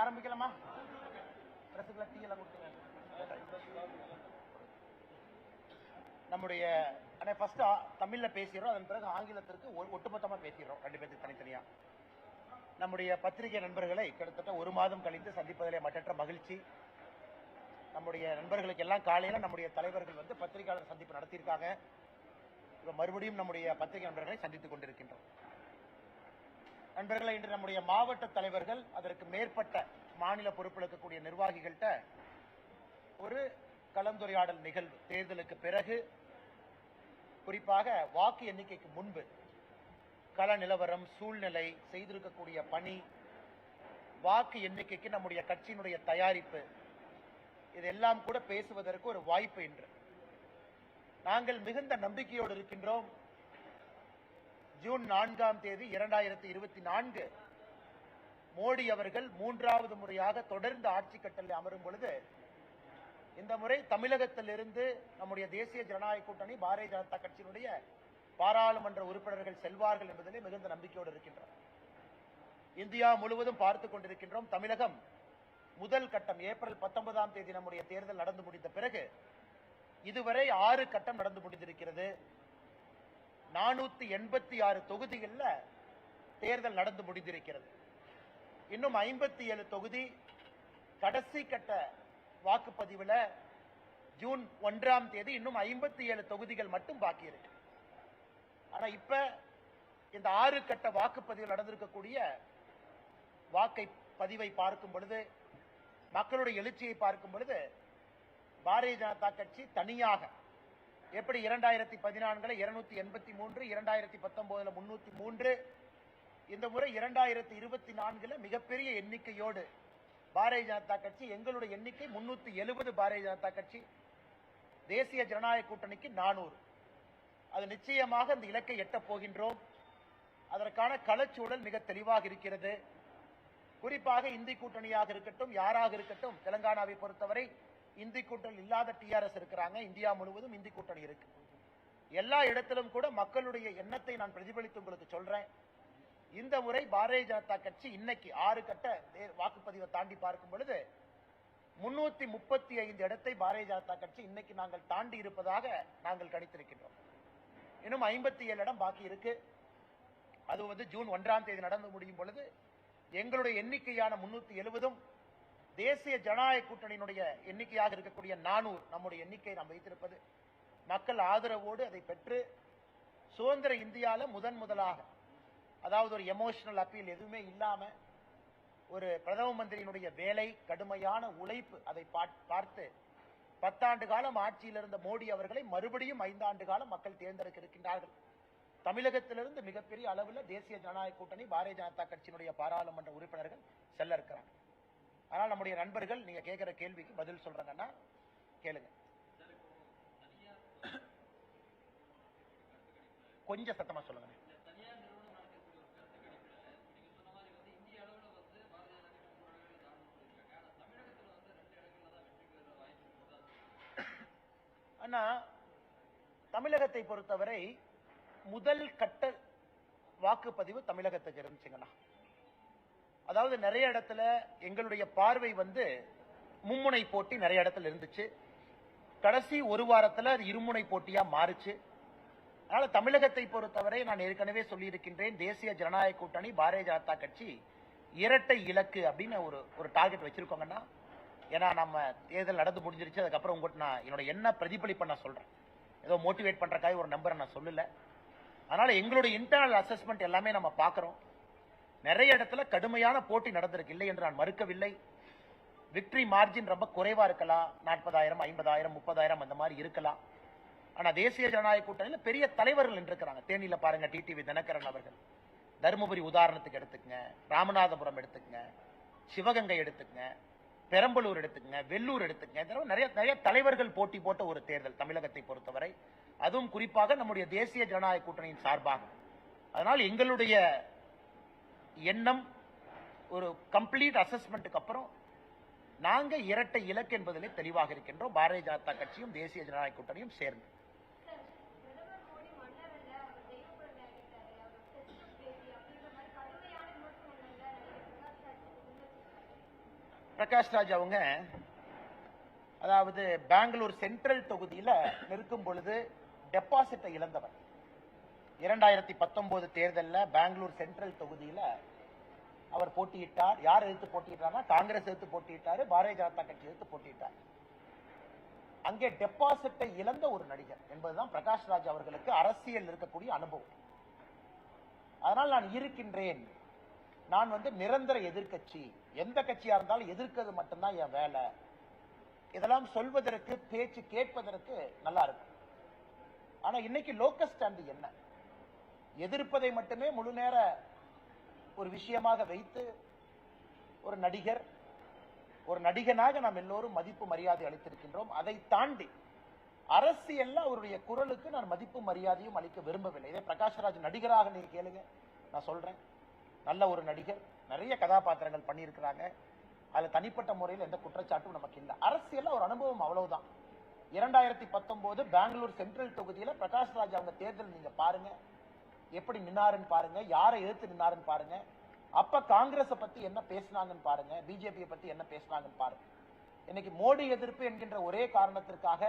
ஆரம்பிக்கலாமா? பிரசுகளை டீ எல்லாம் கொடுத்துங்க. நம்முடைய ஃபர்ஸ்ட் தமிழ்ல பேசிடுறோம், அதன் பிறகு ஆங்கிலத்திற்கு ஒட்டுமொத்தமா பேசிடுறோம், ரெண்டு பேருக்கு தனித்தனியா. நம்முடைய பத்திரிகை நண்பர்களை கிட்டத்தட்ட ஒரு மாதம் கழித்து சந்திப்பதிலே மற்றற்ற மகிழ்ச்சி. நம்முடைய நண்பர்களுக்கு எல்லாம் காலையில நம்முடைய தலைவர்கள் வந்து பத்திரிகையாளர் சந்திப்பு நடத்தியிருக்காங்க. மறுபடியும் நம்முடைய பத்திரிகை நண்பர்களை சந்தித்துக் கொண்டிருக்கின்றோம். நண்பர்களை இன்று நம்முடைய மாவட்ட தலைவர்கள், அதற்கு மேற்பட்ட மாநில பொறுப்பில் இருக்கக்கூடிய நிர்வாகிகள்கிட்ட ஒரு கலந்துரையாடல் நிகழ்வு, தேர்தலுக்கு பிறகு குறிப்பாக வாக்கு எண்ணிக்கைக்கு முன்பு கள நிலவரம், சூழ்நிலை, செய்திருக்கக்கூடிய பணி, வாக்கு எண்ணிக்கைக்கு நம்முடைய கட்சியினுடைய தயாரிப்பு, இதெல்லாம் கூட பேசுவதற்கு ஒரு வாய்ப்பு இன்று. நாங்கள் மிகுந்த நம்பிக்கையோடு இருக்கின்றோம். ஜூன் 4ஆம் தேதி 2024 மோடி அவர்கள் மூன்றாவது முறையாக தொடர்ந்து ஆட்சி கட்டளில் அமரும் பொழுது இந்த முறை தமிழகத்திலிருந்து நம்முடைய தேசிய ஜனநாயக கூட்டணி பாரதிய ஜனதா கட்சியினுடைய பாராளுமன்ற உறுப்பினர்கள் செல்வார்கள் என்பதிலே மிகுந்த நம்பிக்கையோடு இருக்கின்றோம். இந்தியா முழுவதும் பார்த்துக் கொண்டிருக்கின்றோம். தமிழகம் முதல் கட்டம் ஏப்ரல் 19ஆம் தேதி நம்முடைய தேர்தல் நடந்து முடிந்த பிறகு இதுவரை 6 கட்டம் நடந்து முடிந்திருக்கிறது. 486 தொகுதிகளில் தேர்தல் நடந்து முடிந்திருக்கிறது. இன்னும் 57 தொகுதி கடைசி கட்ட வாக்குப்பதிவில் ஜூன் 1ஆம் தேதி இன்னும் 57 தொகுதிகள் மட்டும் பாக்கி இருக்கு. ஆனா இப்ப இந்த 6 கட்ட வாக்குப்பதிவு நடந்திருக்கக்கூடிய வாக்கை பதிவை பார்க்கும் பொழுது, மக்களுடைய எழுச்சியை பார்க்கும் பொழுது, பாரதிய ஜனதா கட்சி தனியாக எப்படி 2014 283, 2019 303, இந்த முறை 2024 மிகப்பெரிய எண்ணிக்கையோடு பாரதிய ஜனதா கட்சி, எங்களுடைய எண்ணிக்கை 370, பாரதிய ஜனதா கட்சி, தேசிய ஜனநாயக கூட்டணிக்கு 400. அது நிச்சயமாக அந்த இலக்கை எட்டப் போகின்றோம். அதற்கான களச்சூழல் மிக தெளிவாக இருக்கிறது. குறிப்பாக இந்தி கூட்டணியாக இருக்கட்டும், யாராக இருக்கட்டும், தெலுங்கானாவை பொறுத்தவரை இந்தி கூட்டணி இல்லாத டிஆர்எஸ் இருக்கிறாங்க. இந்தியா முழுவதும் இந்தி கூட்டணி இருக்கு. எல்லா இடத்திலும் கூட மக்களுடைய எண்ணத்தை நான் பிரதிபலித்து உங்களுக்கு சொல்றேன். இந்த முறை பாரதிய ஜனதா கட்சி இன்னைக்கு 6 கட்ட வாக்குப்பதிவை தாண்டி பார்க்கும் பொழுது 335 இடத்தை பாரதிய ஜனதா கட்சி இன்னைக்கு நாங்கள் தாண்டி இருப்பதாக நாங்கள் கணித்திருக்கின்றோம். இன்னும் 57 இடம் பாக்கி இருக்கு. அது வந்து ஜூன் 1ஆம் தேதி நடந்து முடியும் பொழுது எங்களுடைய எண்ணிக்கையான 370 தேசிய ஜனநாயக கூட்டணியினுடைய எண்ணிக்கையாக இருக்கக்கூடிய 400 நம்முடைய எண்ணிக்கை நாம் வைத்திருப்பது மக்கள் ஆதரவோடு அதை பெற்று சுதந்திர இந்தியாவில் முதலாக, அதாவது ஒரு எமோஷனல் அப்பீல் எதுவுமே இல்லாம, ஒரு பிரதம மந்திரியினுடைய வேலை, கடுமையான உழைப்பு, அதை பார்த்து 10 ஆண்டு காலம் ஆட்சியில் இருந்த மோடி அவர்களை மறுபடியும் 5 ஆண்டு காலம் மக்கள் தேர்ந்தெடுக்க இருக்கின்றார்கள். தமிழகத்திலிருந்து மிகப்பெரிய அளவில் தேசிய ஜனநாயக கூட்டணி பாரதிய ஜனதா கட்சியினுடைய பாராளுமன்ற உறுப்பினர்கள் செல்ல இருக்கிறாங்க. ஆனால் நம்முடைய நண்பர்கள் நீங்க கேட்கிற கேள்விக்கு பதில் சொல்றாங்கன்னா கேளுங்க. கொஞ்சம் சத்தமா சொல்லுங்க. ஆனா தமிழகத்தை பொறுத்தவரை முதல் கட்ட வாக்குப்பதிவு தமிழகத்துக்கு இருந்துச்சுங்கண்ணா. அதாவது நிறைய இடத்துல எங்களுடைய பார்வை வந்து மும்முனை போட்டி நிறைய இடத்துல இருந்துச்சு. கடைசி ஒரு வாரத்தில் அது இருமுனை போட்டியா மாறுச்சு. அதனால தமிழகத்தை பொறுத்தவரை நான் ஏற்கனவே சொல்லியிருக்கின்றேன், தேசிய ஜனநாயக கூட்டணி பாரதிய ஜனதா கட்சி இரட்டை இலக்கு அப்படின்னு ஒரு டார்கெட் வச்சிருக்கோங்கன்னா. ஏன்னா நம்ம தேர்தல் நடந்து முடிஞ்சிருச்சு, அதுக்கப்புறம் உங்கள்கிட்ட நான் என்னோட என்ன பிரதிபலிப்பை நான் சொல்றேன், ஏதோ மோட்டிவேட் பண்றதுக்காக ஒரு நம்பரை நான் சொல்லல. அதனால எங்களுடைய இன்டர்னல் அசஸ்மெண்ட் எல்லாமே நம்ம பார்க்கிறோம். நிறைய இடத்துல கடுமையான போட்டி நடந்திருக்கு, இல்லை என்று நான் மறுக்கவில்லை. விக்டரி மார்ஜின் ரொம்ப குறைவா இருக்கலாம், 40,000, 50,000, 30,000 அந்த மாதிரி இருக்கலாம். ஆனா தேசிய ஜனநாயக கூட்டணியில் பெரிய தலைவர்கள் இருக்கிறாங்க. தேனியில பாருங்க, டிடிவி தினகரன் அவர்கள், தருமபுரி உதாரணத்துக்கு எடுத்துக்கங்க, ராமநாதபுரம் எடுத்துக்கங்க, சிவகங்கை எடுத்துக்கங்க, பெரம்பலூர் எடுத்துக்கங்க, வெள்ளூர் எடுத்துக்கங்க. நிறைய தலைவர்கள் போட்டி போட்ட ஒரு தேர்தல் தமிழகத்தை பொறுத்தவரை, அதுவும் குறிப்பாக நம்முடைய தேசிய ஜனநாயக கூட்டணியின் சார்பாக. அதனால் எங்களுடைய எண்ணம் ஒரு கம்ப்ளீட் அசஸ்மெண்ட்டுக்கு அப்புறம் நாங்க இரட்டை இலக்கு என்பதிலே தெளிவாக இருக்கின்றோம், பாரதிய ஜனதா கட்சியும் தேசிய ஜனநாயக கூட்டணியும் சேர்ந்து. பிரகாஷ் ராஜ் அவங்க அதாவது பெங்களூர் சென்ட்ரல் தொகுதியில நிற்கும் பொழுது டெபாசிட்டை இழந்தவர். 2019 தேர்தலில் பெங்களூர் சென்ட்ரல் தொகுதியில அவர் போட்டியிட்டார். யார் எதிர்த்து போட்டியிட்டார்னா காங்கிரஸ் எதிர்த்து போட்டியிட்டாரு, பாரதிய ஜனதா கட்சி எதிர்த்து போட்டியிட்டார். அங்கே டெபாசிட்டை இழந்த ஒரு நடிகர் என்பதுதான் பிரகாஷ் ராஜ் அவர்களுக்கு அரசியல் இருக்கக்கூடிய அனுபவம். அதனால் நான் இருக்கின்றேன், நான் நிரந்தர எதிர்கட்சி, எந்த கட்சியா இருந்தாலும் எதிர்க்கிறது மட்டும்தான் என் வேலை, இதெல்லாம் சொல்வதற்கு பேச்சு கேட்பதற்கு நல்லா இருக்கும். ஆனா இன்னைக்கு லோக்கல் ஸ்டாண்ட் என்ன, எதிர்ப்பதை மட்டுமே முழு நேர ஒரு விஷயமாக வைத்து ஒரு நடிகர், ஒரு நடிகனாக நாம் எல்லோரும் மதிப்பு மரியாதை அளித்திருக்கின்றோம். அதை தாண்டி அரசியல்ல அவருடைய குரலுக்கு நான் மதிப்பு மரியாதையும் அளிக்க விரும்பவில்லை. இதே பிரகாஷ் ராஜ் நடிகராக நீங்க கேளுங்க, நான் சொல்றேன், நல்ல ஒரு நடிகர், நிறைய கதாபாத்திரங்கள் பண்ணியிருக்கிறாங்க, அதுல தனிப்பட்ட முறையில் எந்த குற்றச்சாட்டும் நமக்கு இல்லை. அரசியல்ல ஒரு அனுபவம் அவ்வளவுதான். 2019 பெங்களூர் சென்ட்ரல் தொகுதியில பிரகாஷ் ராஜ் அவங்க தேர்தல் நீங்க பாருங்க, எப்படி நின்னாருன்னு பாருங்க, யாரை எதிர்த்து நின்னாருன்னு பாருங்க, அப்ப காங்கிரஸ் பத்தி என்ன பேசினாங்கன்னு பாருங்க, பிஜேபியை பத்தி என்ன பேசினாங்கன்னு பாருங்க. இன்னைக்கு மோடி எதிர்ப்பு என்கின்ற ஒரே காரணத்திற்காக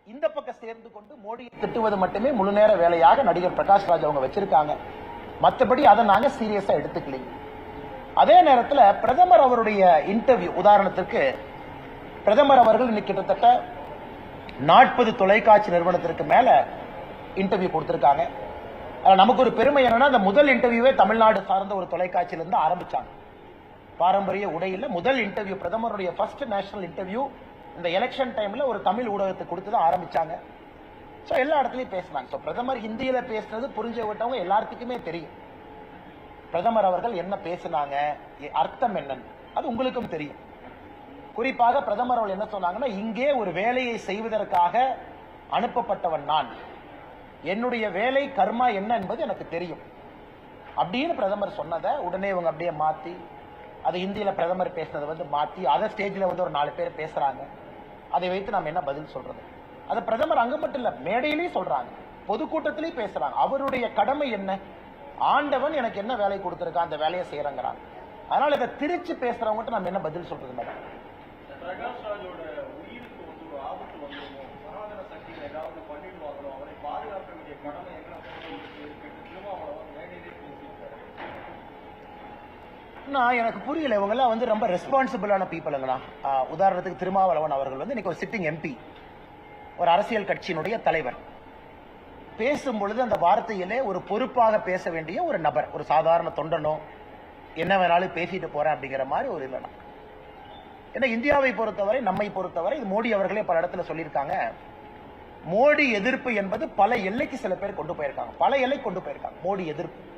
இந்த பக்கம் சேர்ந்து கொண்டு மோடியை திட்டுவது மட்டுமே முழு நேர வேலையாக நடிகர் பிரகாஷ் ராஜ் அவங்க வச்சிருக்காங்க. மற்றபடி அதை நாங்க சீரியஸா எடுத்துக்கலீங்க. அதே நேரத்தில் பிரதமர் அவருடைய இன்டர்வியூ, உதாரணத்திற்கு பிரதமர் அவர்கள் இன்னைக்கு கிட்டத்தட்ட 40 தொலைக்காட்சி நிறுவனத்திற்கு மேல இன்டர்வியூ கொடுத்திருக்காங்க. நமக்கு ஒரு பெருமை என்னன்னா, அந்த முதல் இன்டர்வியூவே தமிழ்நாடு சார்ந்த ஒரு தொலைக்காட்சியிலிருந்து ஆரம்பிச்சாங்க. பாரம்பரிய உடையில முதல் இன்டர்வியூ, பிரதமருடைய ஃபர்ஸ்ட் நேஷனல் இன்டர்வியூ இந்த எலெக்ஷன் டைம்ல ஒரு தமிழ் ஊடகத்துக்கு கொடுத்து தான் ஆரம்பிச்சாங்க. சோ எல்லா இடத்துலயும் பேசினாங்க. சோ பிரதமர் ஹிந்தியில பேசுறது புரிஞ்ச விட்டவங்க எல்லாத்துக்குமே தெரியும். பிரதமர் அவர்கள் என்ன பேசினாங்க, அர்த்தம் என்னன்னு அது உங்களுக்கும் தெரியும். குறிப்பாக பிரதமர் அவர்கள் என்ன சொன்னாங்கன்னா, இங்கே ஒரு வேலையை செய்வதற்காக அனுப்பப்பட்டவன் நான், என்னுடைய வேலை கர்மா என்ன என்பது எனக்கு தெரியும் அப்படின்னு பிரதமர் சொன்னதை உடனே இவங்க அப்படியே மாத்தி, அது இந்தியில பிரதமர் பேசினதை மாத்தி அதை ஸ்டேஜ்ல ஒரு 4 பேர் பேசுறாங்க. அதை வைத்து நாம் என்ன பதில் சொல்றது? அது பிரதமர் அங்க மட்டும் இல்ல, மேடையிலேயும் சொல்றாங்க, பொதுக்கூட்டத்திலேயும் பேசுறாங்க. அவருடைய கடமை என்ன, ஆண்டவன் எனக்கு என்ன வேலை கொடுத்திருக்கா அந்த வேலையை செய்யறங்கிறாங்க. அதனால இதை திருச்சி பேசுறவங்க நம்ம என்ன பதில் சொல்றது? மேடம், பிரகாஷ் ராஜோட உயிருக்கு ஒரு ஆபத்து வந்துருமோ, சனாதன சக்திகள் ஏதாவது பண்ணிடுவாங்களோ, அவரை பாதுகாக்க வேண்டிய கடமை என்ன எனக்கு புரியல. இவங்க எல்லாம் ரொம்ப ரெஸ்பான்சிபிளான பீப்புளுங்களா. உதாரணத்துக்கு திருமாவளவன் அவர்கள் இன்னைக்கு ஒரு சிட்டிங் எம்பி, ஒரு அரசியல் கட்சியினுடைய தலைவர், பேசும் பொழுது அந்த வார்த்தையிலே ஒரு பொறுப்பாக பேச வேண்டிய ஒரு நபர், ஒரு சாதாரண தொண்டனோ என்ன வேணாலும் பேசிட்டு போறேன் அப்படிங்கிற மாதிரி ஒரு இல்லைனா. ஏன்னா இந்தியாவை பொறுத்தவரை, நம்மை பொறுத்தவரை, இது மோடி அவர்களே பல இடத்துல சொல்லியிருக்காங்க, மோடி எதிர்ப்பு என்பது பல எல்லைக்கு சில பேர் கொண்டு போயிருக்காங்க, பல எல்லை கொண்டு போயிருக்காங்க. மோடி எதிர்ப்பு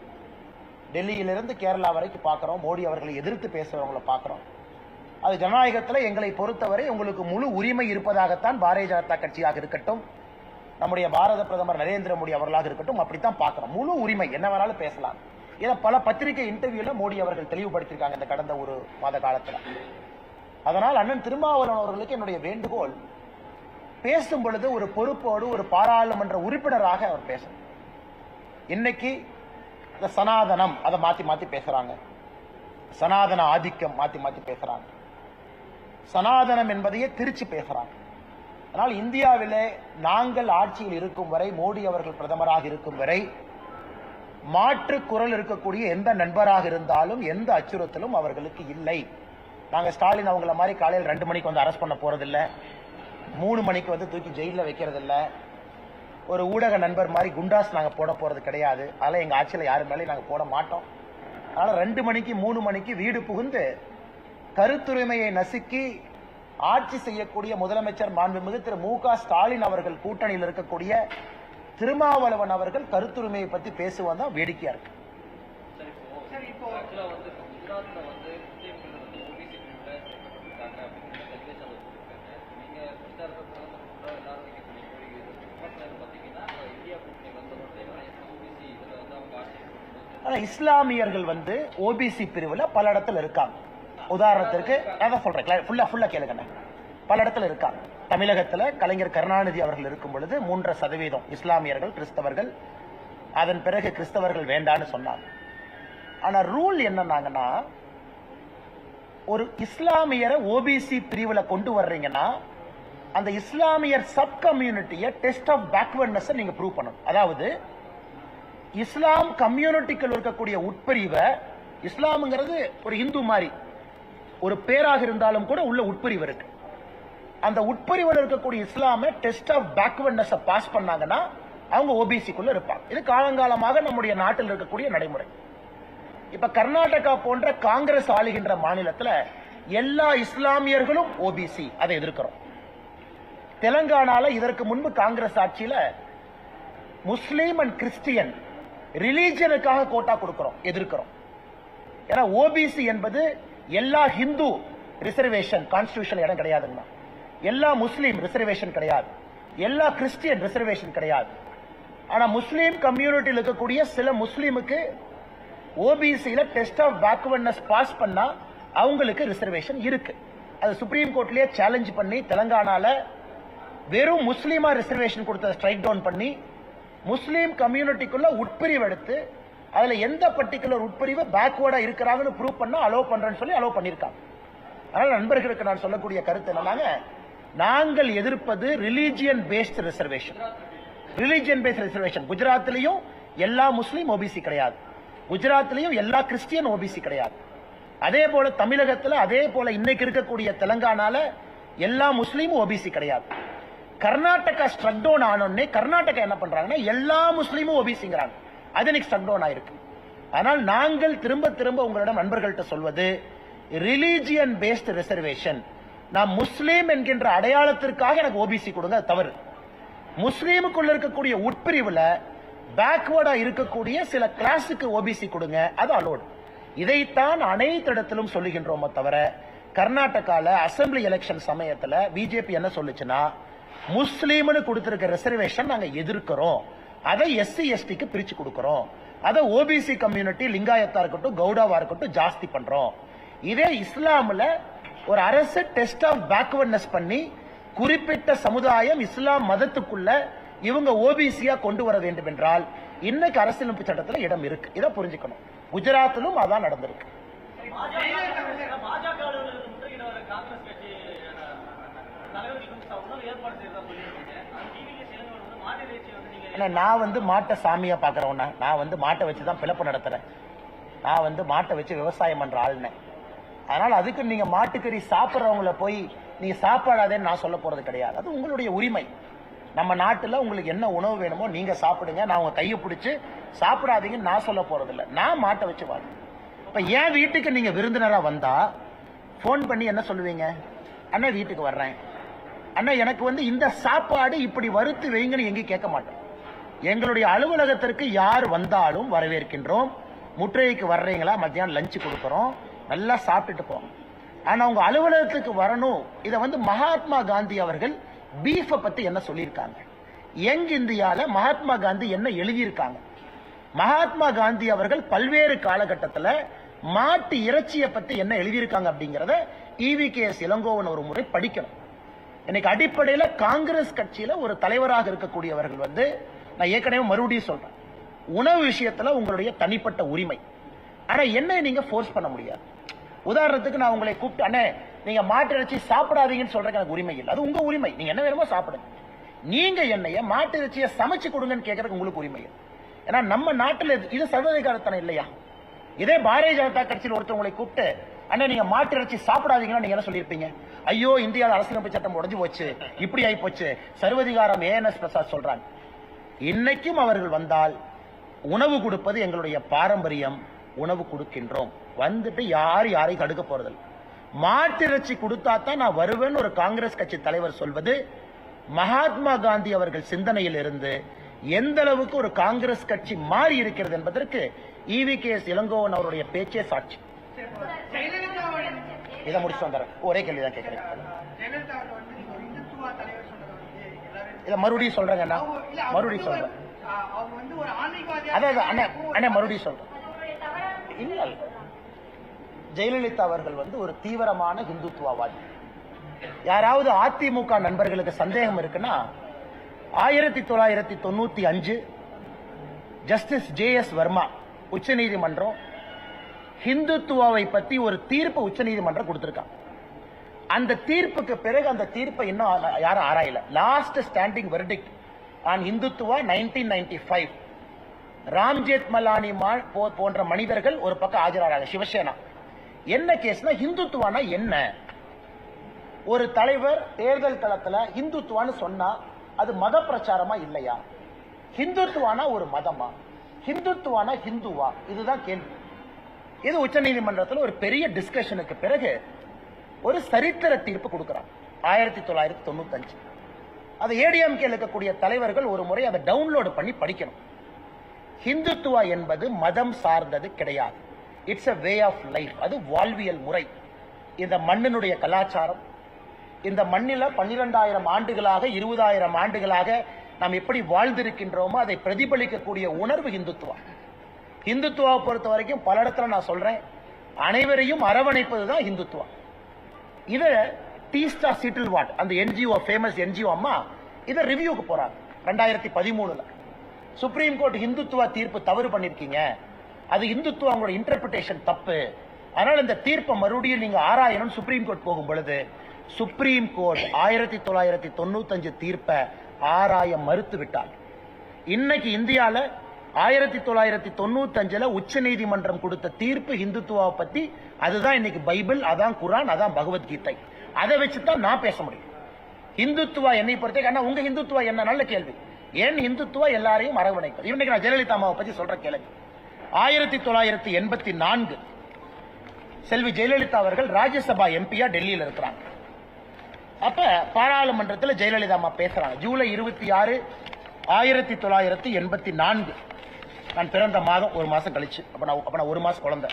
டெல்லியிலிருந்து கேரளா வரைக்கும் பார்க்கிறோம், மோடி அவர்களை எதிர்த்து பேசுறவங்களை பார்க்கிறோம். அது ஜனநாயகத்தில் எங்களை பொறுத்தவரை உங்களுக்கு முழு உரிமை இருப்பதாகத்தான் பாரதிய ஜனதா கட்சியாக இருக்கட்டும், நம்முடைய பாரத பிரதமர் நரேந்திர மோடி அவர்களாக இருக்கட்டும், அப்படித்தான் பார்க்கிறோம். முழு உரிமை, என்ன வேணாலும் பேசலாம். இதை பல பத்திரிகை இன்டர்வியூல மோடி அவர்கள் தெளிவுபடுத்தியிருக்காங்க இந்த கடந்த ஒரு மாத காலத்தில். அதனால் அண்ணன் திருமாவளவன் அவர்களுக்கு என்னுடைய வேண்டுகோள், பேசும் பொழுது ஒரு பொறுப்போடு ஒரு பாராளுமன்ற உறுப்பினராக அவர் பேசணும். இன்னைக்கு இந்த சனாதனம் அதை மாத்தி மாத்தி பேசுறாங்க, சனாதன ஆதிக்கம் மாத்தி மாத்தி பேசுறாங்க, சனாதனம் என்பதையே திருச்சி பேசுறாங்க. அதனால் இந்தியாவிலே நாங்கள் ஆட்சியில் இருக்கும் வரை, மோடி அவர்கள் பிரதமராக இருக்கும் வரை, மாற்று குரல் இருக்கக்கூடிய எந்த நண்பராக இருந்தாலும் எந்த அச்சுறுத்தலும் அவர்களுக்கு இல்லை. நாங்க ஸ்டாலின் அவங்கள மாதிரி காலையில் 2 மணிக்கு அரெஸ்ட் பண்ண போறதில்லை, 3 மணிக்கு தூக்கி ஜெயில வைக்கிறது இல்லை, ஒரு ஊடக நண்பர் மாதிரி குண்டாஸ் நாங்க போட போறது கிடையாது. அதனால எங்க ஆட்சியில யாரு மேலே நாங்க போட மாட்டோம். அதனால 2 மணிக்கு 3 மணிக்கு வீடு புகுந்து கருத்துரிமையை நசுக்கி ஆட்சி செய்யக்கூடிய முதலமைச்சர் மாண்புமிகு திரு மு.க. ஸ்டாலின் அவர்கள் கூட்டணியில் இருக்கக்கூடிய திருமாவளவன் அவர்கள் கருத்துரிமையை பத்தி பேசுவதா வேடிக்கையா இருக்கு. இஸ்லாமியர்கள் ஓபிசி பிரிவுல பல இடத்துல இருக்காங்க. உதாரணத்திற்கு அதான் சொல்றேன், ஃபுல்லா கேளுங்க, பல இடத்துல இருக்காங்க. தமிழகத்துல கலைஞர் கருணாநிதி அவர்கள் இருக்கும் பொழுது 3% இஸ்லாமியர்கள், கிறிஸ்தவர்கள், அதன் பிறகு கிறிஸ்தவர்கள் வேண்டான்னு சொன்னாங்க. ஆனா ரூல் என்னன்னாங்கன்னா, ஒரு இஸ்லாமியரை ஓபிசி பிரிவுல கொண்டு வர்றீங்கன்னா அந்த இஸ்லாமியர் சப் கம்யூனிட்டியை டெஸ்ட் ஆஃப் பேக்வர்ட்னஸ் நீங்க ப்ரூவ் பண்ணணும். அதாவது இஸ்லாம் கம்யூனிட்டிக்குள் இருக்கக்கூடிய உட்பிரிவை, இஸ்லாம்ங்கிறது ஒரு இந்து மாதிரி ஒரு பேராக இருந்தாலும் கூட உள்ள உட்பிரிவு இருக்கு. அந்த உட்பிரிவில் இருக்கக்கூடிய இஸ்லாமை டெஸ்ட் ஆஃப் பேக்வர்ட்னஸ் பாஸ் பண்ணாங்கன்னா அவங்க ஓபிசிக்குள்ள இருப்பாங்க. இது காலங்காலமாக நம்முடைய நாட்டில் இருக்கக்கூடிய நடைமுறை. இப்ப கர்நாடகா போன்ற காங்கிரஸ் ஆளுகின்ற மாநிலத்தில் எல்லா இஸ்லாமியர்களும் ஓபிசி, அதை எதிர்க்கிறோம். தெலங்கானால இதற்கு முன்பு காங்கிரஸ் ஆட்சியில முஸ்லீம் அண்ட் கிறிஸ்டியன் ரிலீஜனுக்காக கோட்டா கொடுக்கிறோம், எதிர்க்கிறோம். ஏன்னா ஓபிசி என்பது எல்லா ஹிந்து ரிசர்வேஷன் கான்ஸ்டிடியூஷன் இடம் கிடையாதுங்க, எல்லா முஸ்லீம் ரிசர்வேஷன் கிடையாது, எல்லா கிறிஸ்டியன் ரிசர்வேஷன் கிடையாது. ஆனா முஸ்லீம் கம்யூனிட்டியில் இருக்கக்கூடிய சில முஸ்லீமுக்கு ஓபிசியில டெஸ்ட் ஆஃப் பேக்வர்ட்னஸ் பாஸ் பண்ணா அவங்களுக்கு ரிசர்வேஷன் இருக்கு. அது சுப்ரீம் கோர்ட்லயே சேலஞ்ச் பண்ணி தெலங்கானால வெறும் முஸ்லீமா ரிசர்வேஷன் கொடுத்த ஸ்ட்ரைக் டவுன் பண்ணி முஸ்லீம் கம்யூனிட்டிக்குள்ள உட்பிரிவு எடுத்து அதுல எந்த பர்டிகுலர் உட்பிரிவு பேக்வர்டா இருக்கிறாங்கன்னு ப்ரூவ் பண்ணா அலோவ் பண்றேன்னு சொல்லி அலோவ் பண்ணிருக்காங்க. அதனால நண்பர்களுக்கு நான் சொல்லக்கூடிய கருத்து என்னன்னா, நாங்கள் எதிர்ப்பது religion based reservation. Religion based reservation குஜராத்லயும் எல்லா முஸ்லீம் ஓபிசி கிடையாது, குஜராத்லயும் எல்லா கிறிஸ்டியன் ஓபிசி கிடையாது. அதே போல தமிழகத்தில், அதே போல இன்னைக்கு இருக்கக்கூடிய தெலங்கானால எல்லா முஸ்லீமும் ஓபிசி கிடையாது. கர்நாடகா ஸ்ட்ரக் டவுன் ஆனோடனே கர்நாடகா என்ன பண்றாங்கன்னா எல்லா முஸ்லீமும் ஓபிசிங்கிறாங்க. அது இன்னைக்கு ஸ்ட்ரக் டவுன் ஆயிருக்கு. ஆனால் நாங்கள் திரும்ப திரும்ப உங்களிடம் நண்பர்கள்ட்ட சொல்வது ரிலீஜியன் பேஸ்ட் ரிசர்வேஷன். நான் முஸ்லீம் என்கின்ற அடையாளத்திற்காக எனக்கு ஓபிசி கொடுங்க, அது தவறு. முஸ்லீமுக்குள்ள இருக்கக்கூடிய உட்பிரிவுல பேக்வர்டா இருக்கக்கூடிய சில கிளாஸுக்கு ஓபிசி கொடுங்க, அது அலோடு. இதைத்தான் அனைத்து இடத்திலும் சொல்லுகின்றோம். தவிர கர்நாடகால அசம்பிளி எலெக்ஷன் சமயத்துல பிஜேபி என்ன சொல்லுச்சுன்னா, முஸ்லீம்னு கொடுத்திருக்க ரிசர்வேஷன் நாங்க எதிர்க்கிறோம், அதை எஸ்சி எஸ்டிக்கு பிரிச்சு கொடுக்கிறோம், அதை ஓபிசி கம்யூனிட்டி லிங்காயத்தா இருக்கட்டும் கவுடாவா இருக்கட்டும் ஜாஸ்தி பண்றோம். இதே இஸ்லாம்ல ஒரு அரசு டெஸ்ட் ஆஃப் பேக்வர்ட்னஸ் பண்ணி குறிப்பிட்ட சமுதாயம் இஸ்லாம் மதத்துக்குள்ள இவங்க ஓபிசியா கொண்டு வர வேண்டும் என்றால் இன்னைக்கு அரசியலமைப்பு சட்டத்தில் இடம் இருக்கு. இதை புரிஞ்சுக்கணும். குஜராத்திலும் அதான் நடந்திருக்கு. நான் வந்து மாட்டை சாமியா பாக்குறவன, நான் வந்து மாட்டை வச்சுதான் பிளப்பு நடத்துறேன், நான் வந்து மாட்டை வச்சு விவசாயம் பண்ற ஆளுன்னு. அதனால அதுக்கு நீங்க மாட்டுக்கறி சாப்பிட்றவங்கள போய் நீங்க சாப்பிடாதேன்னு நான் சொல்ல போறது கிடையாது. அது உங்களுடைய உரிமை. நம்ம நாட்டுல உங்களுக்கு என்ன உணவு வேணுமோ நீங்க சாப்பிடுங்க, நான் உங்க கையை பிடிச்சு சாப்பிடாதீங்கன்னு நான் சொல்ல போறது இல்லை. நான் மாட்டை வச்சு வாழ். இப்ப என் வீட்டுக்கு நீங்க விருந்தினரா வந்தா போன் பண்ணி என்ன சொல்லுவீங்க? அண்ணா வீட்டுக்கு வர்றேன், அண்ணா எனக்கு வந்து இந்த சாப்பாடு இப்படி வறுத்து வைங்கன்னு எங்கேயும் கேட்க மாட்டோம். எங்களுடைய அலுவலகத்திற்கு யார் வந்தாலும் வரவேற்கின்றோம். முற்றைக்கு வர்றீங்களா, மத்தியானம் லஞ்சு கொடுக்குறோம், நல்லா சாப்பிட்டுட்டு போங்க. ஆனா உங்க அலுவலகத்துக்கு வரணும். இதை வந்து மகாத்மா காந்தி அவர்கள் பீஃப பத்தி என்ன சொல்லியிருக்காங்க, யங் இந்தியால மகாத்மா காந்தி என்ன எழுதியிருக்காங்க, மகாத்மா காந்தி அவர்கள் பல்வேறு காலகட்டத்தில் மாட்டு இறைச்சியை பத்தி என்ன எழுதியிருக்காங்க அப்படிங்கறத EVKS இளங்கோவன் ஒரு முறை படிக்கணும். இன்னைக்கு அடிப்படையில் காங்கிரஸ் கட்சியில ஒரு தலைவராக இருக்கக்கூடியவர்கள் வந்து, நான் ஏற்கனவே மறுபடியும் சொல்றேன், உணவு விஷயத்துல உங்களுடைய தனிப்பட்ட உரிமை. ஆனா என்ன நீங்க ஃபோர்ஸ் பண்ண முடியாது. உதாரணத்துக்கு நான் உங்களை கூப்பிட்டு, அண்ணே நீங்க மாட்டு இறைச்சி சாப்பிடாதீங்கன்னு சொல்றதுக்கு எனக்கு உரிமை இல்லை. அது உங்க உரிமை, நீங்க என்ன வேணுமோ சாப்பிடுங்க. நீங்க என்னைய மாட்டு இறைச்சியை சமைச்சு கொடுங்கன்னு கேட்கறதுக்கு உங்களுக்கு உரிமை இல்லை. ஏன்னா நம்ம நாட்டில் இது சர்வதிகாரத்தனம் இல்லையா? இதே பாரதிய ஜனதா கட்சியில் ஒருத்தவங்களை கூப்பிட்டு, அண்ணா நீங்க மாட்டு இறைச்சி சாப்பிடாதீங்கன்னா நீங்க என்ன சொல்லியிருப்பீங்க? ஐயோ இந்தியாவில் அரசியலமைப்பு சட்டம் உடைஞ்சு போச்சு, இப்படி ஆகி போச்சு, சர்வதிகாரம் ANS பிரசாத் சொல்றாங்க. இன்னைக்கும் அவர்கள் வந்தால் உணவு கொடுப்பது எங்களுடைய பாரம்பரியம், உணவு கொடுக்கின்றோம். வந்துட்டு யாரையும் தடுக்க போறதில்லை. மாட்டு இறைச்சி கொடுத்தா தான் நான் வருவேன்னு ஒரு காங்கிரஸ் கட்சி தலைவர் சொல்வது மகாத்மா காந்தி அவர்கள் சிந்தனையில் இருந்து எந்த அளவுக்கு ஒரு காங்கிரஸ் கட்சி மாறி இருக்கிறது என்பதற்கு EVKS இளங்கோவன் அவருடைய பேச்சே சாட்சி. இதை முடிச்சு வந்துறேன், ஒரே கேள்விதான் கேட்கிறேன். இதை மறுபடியும் சொல்றேங்க, மறுபடியும் சொல்றேன். அதான் அண்ணே மறுபடியும் சொல்றேன். இல்ல ஜெயலலிதா அவர்கள் வந்து ஒரு தீவிரமான இந்துத்துவவாதி. யாராவது அதிமுக நண்பர்களுக்கு சந்தேகம் இருக்குன்னா 1995 ஜஸ்டிஸ் JS வர்மா உச்ச நீதிமன்றம் ஹிந்துத்துவாவை பத்தி ஒரு தீர்ப்பு உச்சநீதிமன்றம் கொடுத்திருக்காங்க. அந்த தீர்ப்புக்கு பிறகு அந்த தீர்ப்பை இன்னும் யாரும் ஆராயல. Last standing verdict on Hindutva 1995. Ramjeth Malani போன்ற மனிதர்கள் ஒரு பக்கம் ஆஜராகிறாங்க. சிவசேனா என்ன கேஸ்னா, ஹிந்துத்துவானா என்ன? ஒரு தலைவர் தேர்தல் களத்துல ஹிந்துத்துவான்னு சொன்னா அது மத பிரச்சாரமா இல்லையா? ஹிந்துத்துவானா ஒரு மதமா? ஹிந்துத்துவானா ஹிந்துவா? இதுதான் கேள்வி. இது உச்சநீதிமன்றத்தில் ஒரு பெரிய டிஸ்கஷனுக்கு பிறகு ஒரு சரித்திர தீர்ப்பு கொடுக்கிறாங்க 1995. அதை ஏடிஎம்கே இருக்கக்கூடிய தலைவர்கள் ஒரு முறை அதை டவுன்லோடு பண்ணி படிக்கணும். ஹிந்துத்துவா என்பது மதம் சார்ந்தது கிடையாது. It's a way of life. அது வாழ்வியல் முறை. இந்த மண்ணினுடைய கலாச்சாரம், இந்த மண்ணில 12,000 ஆண்டுகளாக 20,000 ஆண்டுகளாக நாம் எப்படி வாழ்ந்திருக்கின்றோமோ அதை பிரதிபலிக்கக்கூடிய உணர்வு ஹிந்துத்துவா. ஹிந்துத்துவாவை பொறுத்த வரைக்கும் பல இடத்துல நான் சொல்றேன், அனைவரையும் அரவணைப்பதுதான் ஹிந்துத்துவா. இத டீஸ்டா சிட்டில்வாட் அந்த என்ஜிஓ, ஃபேமஸ் என்ஜிஓ அம்மா இதை ரிவ்யூக்கு போறாங்க 2013. சுப்ரீம் கோர்ட் ஹிந்துத்துவா தீர்ப்பு தவறு பண்ணிருக்கீங்க, அது ஹிந்துத்துவா உங்களோட இன்டர்பிரேஷன் தப்பு, அதனால இந்த தீர்ப்பை மறுபடியும் நீங்க ஆராயணும் சுப்ரீம் கோர்ட் போகும் பொழுது சுப்ரீம் கோர்ட் 1995 தீர்ப்பை ஆராய மறுத்து விட்டார். இன்னைக்கு இந்தியால 1995 உச்ச நீதிமன்றம் கொடுத்த தீர்ப்பு ஹிந்துத்துவா பத்தி, அதுதான் இன்னைக்கு பைபிள், அதான் குரான், அதான் பகவத்கீதை. அதை வச்சுதான் நான் பேச முடியும். ஹிந்துத்துவா என்னை பொறுத்த உங்க ஹிந்துத்துவா என்ன? நல்ல கேள்வி. ஏன் ஹிந்துத்துவா எல்லாரையும் அரவணைப்பது? இன்னைக்கு நான் ஜெயலலிதா அம்மாவை பத்தி சொல்ற கேள்வி. 1984 செல்வி ஜெயலலிதா அவர்கள் ராஜ்யசபா எம்பியா டெல்லியில் இருக்கிறாங்க. அப்ப பாராளுமன்றத்தில் ஜெயலலிதா அம்மா பேசுறாங்க. ஜூலை 26, 1984. நான் பிறந்த மாதம் ஒரு மாசம் கழிச்சு. அப்ப நான் ஒரு மாசம் குழந்தை.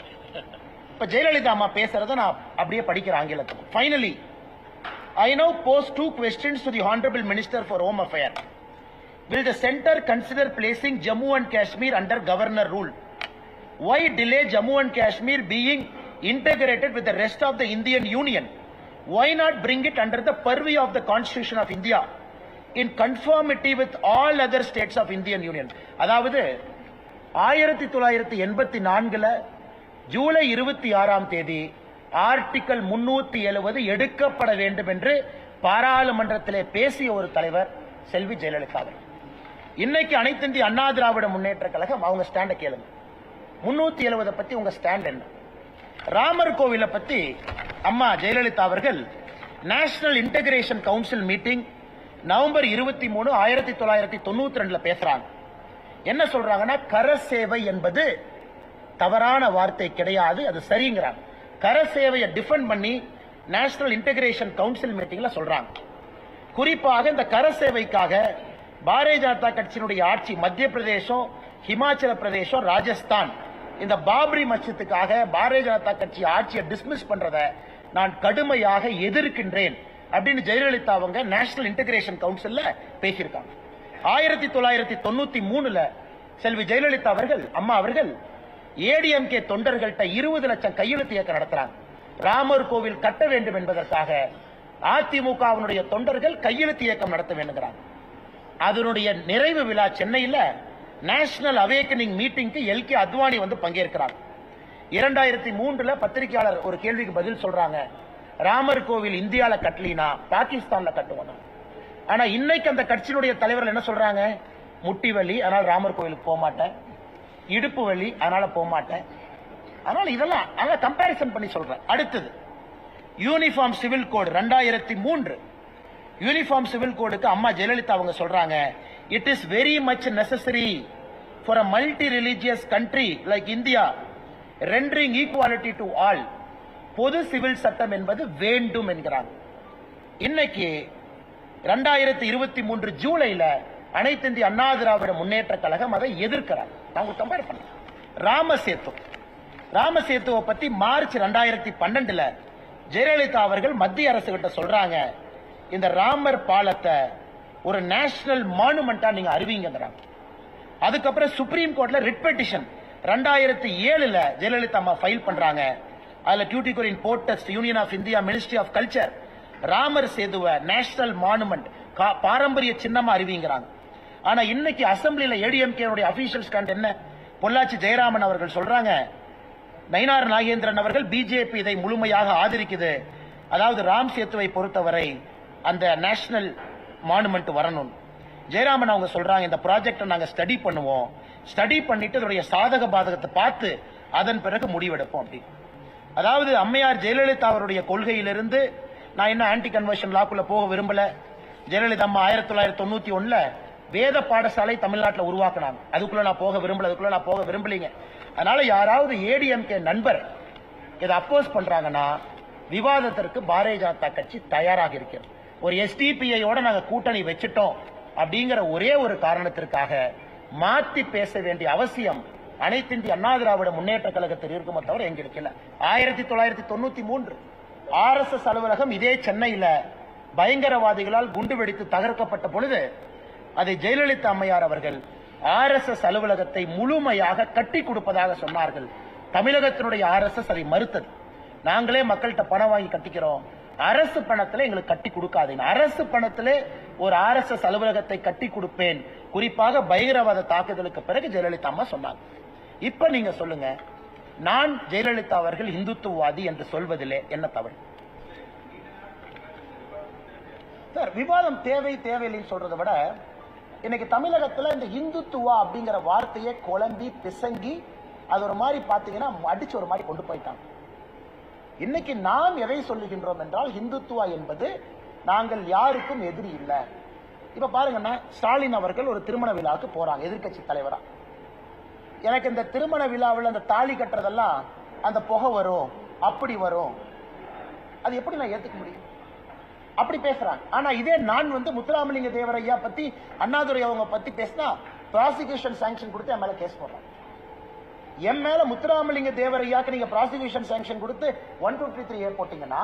இப்ப ஜெயலலிதா அம்மா பேசுறத நான் அப்படியே படிக்கிற ஆங்கிலத்துக்கு. Finally, I now pose 2 questions to the Honorable Minister for Home Affairs. Will the centre consider placing Jammu and Kashmir under governor rule? Why delay Jammu and Kashmir being integrated with the rest of the Indian Union? Why not bring it under the purview of the Constitution of India in conformity with all other states of Indian Union? அதாவது 1984 July 26 article 370 எடுக்கப்பட வேண்டும் என்று பாராளுமன்றத்திலே பேசிய ஒரு தலைவர் செல்வி ஜெயலலிதா. இன்னைக்கு அனைத்து இந்திய அண்ணா திராவிட முன்னேற்ற கழகம் அவங்க ஸ்டாண்ட கேளுங்க. 370 பத்தி உங்க ஸ்டாண்ட் என்ன? ராமர் கோவிலை பத்தி அம்மா ஜெயலலிதா அவர்கள் national integration council meeting November 23, 1992 பேசுறாங்க. என்ன சொல்றாங்கன்னா, கரசேவை என்பது தவறான வார்த்தை கிடையாது, அது சரிங்கிறாங்க. கரசேவையை டிஃபெண்ட் பண்ணி நேஷனல் இன்டகிரேஷன் கவுன்சில் மீட்டிங்ல சொல்றாங்க. குறிப்பாக இந்த கரசேவைக்காக பாரதிய ஜனதா கட்சியினுடைய ஆட்சி மத்திய பிரதேசம், ஹிமாச்சல பிரதேசம், ராஜஸ்தான் இந்த பாபரி மஸ்ஜித்துக்காக பாரதிய ஜனதா கட்சி ஆட்சியை டிஸ்மிஸ் பண்றத நான் கடுமையாக எதிர்க்கின்றேன் அப்படின்னு ஜெயலலிதா அவங்க நேஷனல் இன்டகிரேஷன் கவுன்சில்ல பேசியிருக்காங்க. 1993 செல்வி ஜெயலலிதா அவர்கள் அம்மா அவர்கள் ஏடிஎம்கே தொண்டர்கள்ட்ட 20 லட்சம் கையெழுத்து இயக்கம் நடத்துறாங்க. ராமர் கோவில் கட்ட வேண்டும் என்பதற்காக அதிமுகவினுடைய தொண்டர்கள் கையெழுத்து இயக்கம் நடத்த வேண்டுங்கிறாங்க. அதனுடைய நிறைவு விழா சென்னையில் நேஷனல் அவேக்கனிங் மீட்டிங்க்கு எல்கே அத்வானி வந்து பங்கேற்கிறாங்க. 2003 பத்திரிகையாளர் ஒரு கேள்விக்கு பதில் சொல்றாங்க, ராமர் கோவில் இந்தியால கட்டலினா பாகிஸ்தான்ல கட்டுவோம். ஆனா இன்னைக்கு அந்த கட்சியினுடைய தலைவர்கள் என்ன சொல்றாங்க, முட்டி வலி அதனால ராமர் கோவிலுக்கு போக மாட்டேன், இடுப்பு வலி அதனால போக மாட்டேன். அதனால இதெல்லாம் கம்பேரிசன் பண்ணி சொல்றேன். அடுத்தது uniform civil code 2003 uniform civil கோடுக்கு அம்மா ஜெயலலிதா அவங்க சொல்றாங்க, it is very much necessary for a multi religious country like India rendering equality to all. பொது சிவில் சட்டம் என்பது வேண்டும் என்கிறாங்க. இன்னைக்கு 2023 ஜூலைல அனைத்து இந்திய அண்ணா திராவிட முன்னேற்ற கழகம் அதை எதிர்க்கிறாங்க. நான் கம்பேர் பண்ண ராமசேத்துவை பத்தி மார்ச் 2012 ஜெயலலிதா அவர்கள் மத்திய அரசு கிட்ட சொல்றாங்க, இந்த ராமர் பாலத்தை ஒரு நேஷனல் மானுமெண்டா நீங்க அறிவிங்கிறாங்க. அதுக்கப்புறம் சுப்ரீம் கோர்ட்ல ரிட் பெட்டிஷன் 2007 ஜெயலலிதா அம்மா ஃபைல் பண்றாங்க. அதுல Tuticorin port trust union of India ministry of culture Ramar சேதுவை நேஷனல் மானுமெண்ட் பாரம்பரிய சின்னமா அறிவிங்கிறாங்க. ஆனா இன்னைக்கு அசம்பிளில ஏடிஎம்கே அபிஷியல் ஸ்டாண்ட் என்ன? பொள்ளாச்சி ஜெயராமன் அவர்கள் சொல்றாங்க, நயினார் நாகேந்திரன் அவர்கள் பிஜேபி இதை முழுமையாக ஆதரிக்குது. அதாவது ராம் சேத்துவை பொறுத்தவரை அந்த நேஷனல் மானுமெண்ட் வரணும். ஜெயராமன் அவங்க சொல்றாங்க, இந்த ப்ராஜெக்டை நாங்க ஸ்டடி பண்ணுவோம், ஸ்டடி பண்ணிட்டு அதனுடைய சாதக பாதகத்தை பார்த்து அதன் பிறகு முடிவெடுப்போம் அப்படி. அதாவது அம்மையார் ஜெயலலிதா அவருடைய கொள்கையிலிருந்து நான் என்ன ஆன்டி கன்வர்ஷன் லாக்குள்ள போக விரும்பல. ஜெயலலிதா அம்மா 1991 வேத பாடசாலை தமிழ்நாட்டில் உருவாக்குனாங்க. அதுக்குள்ள நான் போக விரும்பலீங்க. அதனால யாராவது ஏடிஎம்கே நண்பர் இதை அப்போஸ் பண்றாங்கன்னா விவாதத்திற்கு பாரதிய ஜனதா கட்சி தயாராக இருக்கிறது. ஒரு எஸ்டிபிஐயோட நாங்க கூட்டணி வச்சுட்டோம் அப்படிங்கிற ஒரே ஒரு காரணத்திற்காக மாத்தி பேச வேண்டிய அவசியம் அனைத்து இந்திய அண்ணா திராவிட முன்னேற்ற கழகத்தில் இருக்குமே தவிர எங்களுக்கு இல்ல. 1993 RSS அலுவலகம் இதே சென்னையில பயங்கரவாதிகளால் குண்டு வெடித்து தகர்க்கப்பட்ட பொழுது அதை ஜெயலலிதா அம்மையார் அவர்கள் RSS அலுவலகத்தை முழுமையாக கட்டி கொடுப்பதாக சொன்னார்கள். தமிழகத்தினுடைய RSS அதை மறுத்தது. நாங்களே மக்கள்கிட்ட பணம் வாங்கி கட்டிக்கிறோம், அரசு பணத்திலே எங்களுக்கு கட்டி கொடுக்காதீங்க. அரசு பணத்திலே ஒரு RSS அலுவலகத்தை கட்டி கொடுப்பேன், குறிப்பாக பயங்கரவாத தாக்குதலுக்கு பிறகு ஜெயலலிதா அம்மா சொன்னாங்க. இப்ப நீங்க சொல்லுங்க, நான் ஜெயலலிதா அவர்கள் இந்துத்துவவாதி என்று சொல்வதிலே என்ன தவறு? சார், விவாதம் தேவையில்லைன்னு சொல்றதை விட இன்னைக்கு தமிழகத்துல இந்த இந்துத்துவா அப்படிங்கிற வார்த்தையை குழம்பி பிசங்கி அது ஒரு மாதிரி பாத்தீங்கன்னா அடிச்சு ஒரு மாதிரி கொண்டு போயிட்டாங்க. இன்னைக்கு நாம் எதை சொல்லுகின்றோம் என்றால், இந்துத்துவா என்பது நாங்கள் யாருக்கும் எதிரி இல்லை. இப்ப பாருங்கன்னா, ஸ்டாலின் அவர்கள் ஒரு திருமண விழாவுக்கு போறாங்க எதிர்கட்சி தலைவரா. எனக்கு இந்த திருமண விழாவில் அந்த தாலி கட்டுறதெல்லாம் அந்த புகை வரும், அப்படி வரும், அது எப்படி நான் ஏத்துக்க முடியும்? அப்படி பேசுறாங்க. ஆனா இதே நான் முத்துராமலிங்க தேவரையா பத்தி, அண்ணாதுரை அவங்க பத்தி பேசினா ப்ராசிக்யூஷன் சாங்ஷன் கொடுத்து என் மேல கேஸ் போடுறாங்க. என் மேல முத்துராமலிங்க தேவரையாக்கு நீங்க ப்ராசிக்யூஷன் சாங்ஷன் கொடுத்து 153A போட்டீங்கன்னா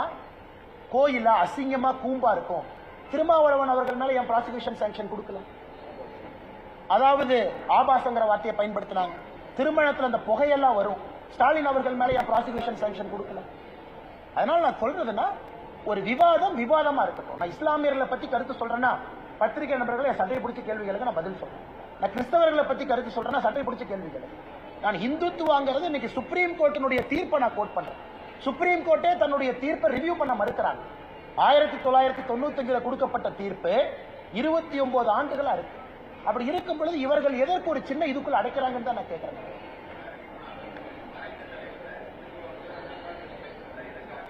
கோயிலா அசிங்கமா கூம்பா இருக்கும். திருமாவளவன் அவர்கள் மேல என் ப்ராசிக்யூஷன் சாங்ஷன் கொடுக்கல. அதாவது ஆபாசங்கிற வார்த்தையை பயன்படுத்தினாங்க. திருமணத்துல அந்த புகையெல்லாம் வரும். ஸ்டாலின் அவர்கள் மேல என் ப்ராசிக்யூஷன் சாங்ஷன் கொடுக்கல. அதனால நான் சொல்றதுன்னா, ஒரு விவாதமா இருக்கட்டும். நான் இஸ்லாமியர்களை பத்தி கருத்து சொல்றேன்னா பத்திரிகை நண்பர்களை சட்டை பிடிச்ச கேள்விகளுக்கு நான் பதில் சொல்றேன். நான் கிறிஸ்தவர்களை பத்தி கருத்து சொல்றேன்னா சட்டை பிடிச்ச கேள்விகள். நான் இந்துத்துவாங்கிறது இன்னைக்கு சுப்ரீம் கோர்ட்டினுடைய தீர்ப்பை நான் கோட் பண்றேன். சுப்ரீம் கோர்ட்டே தன்னுடைய தீர்ப்பை ரிவ்யூ பண்ண மறுக்கிறாங்க. 1995 கொடுக்கப்பட்ட தீர்ப்பு 29 ஆண்டுகளா இருக்கு. அப்படி இருக்கும் பொழுது இவர்கள் எதற்கு ஒரு சின்ன இதுக்குள்ள அடைக்கிறாங்கன்னு தான் நான் கேட்கிறேன்.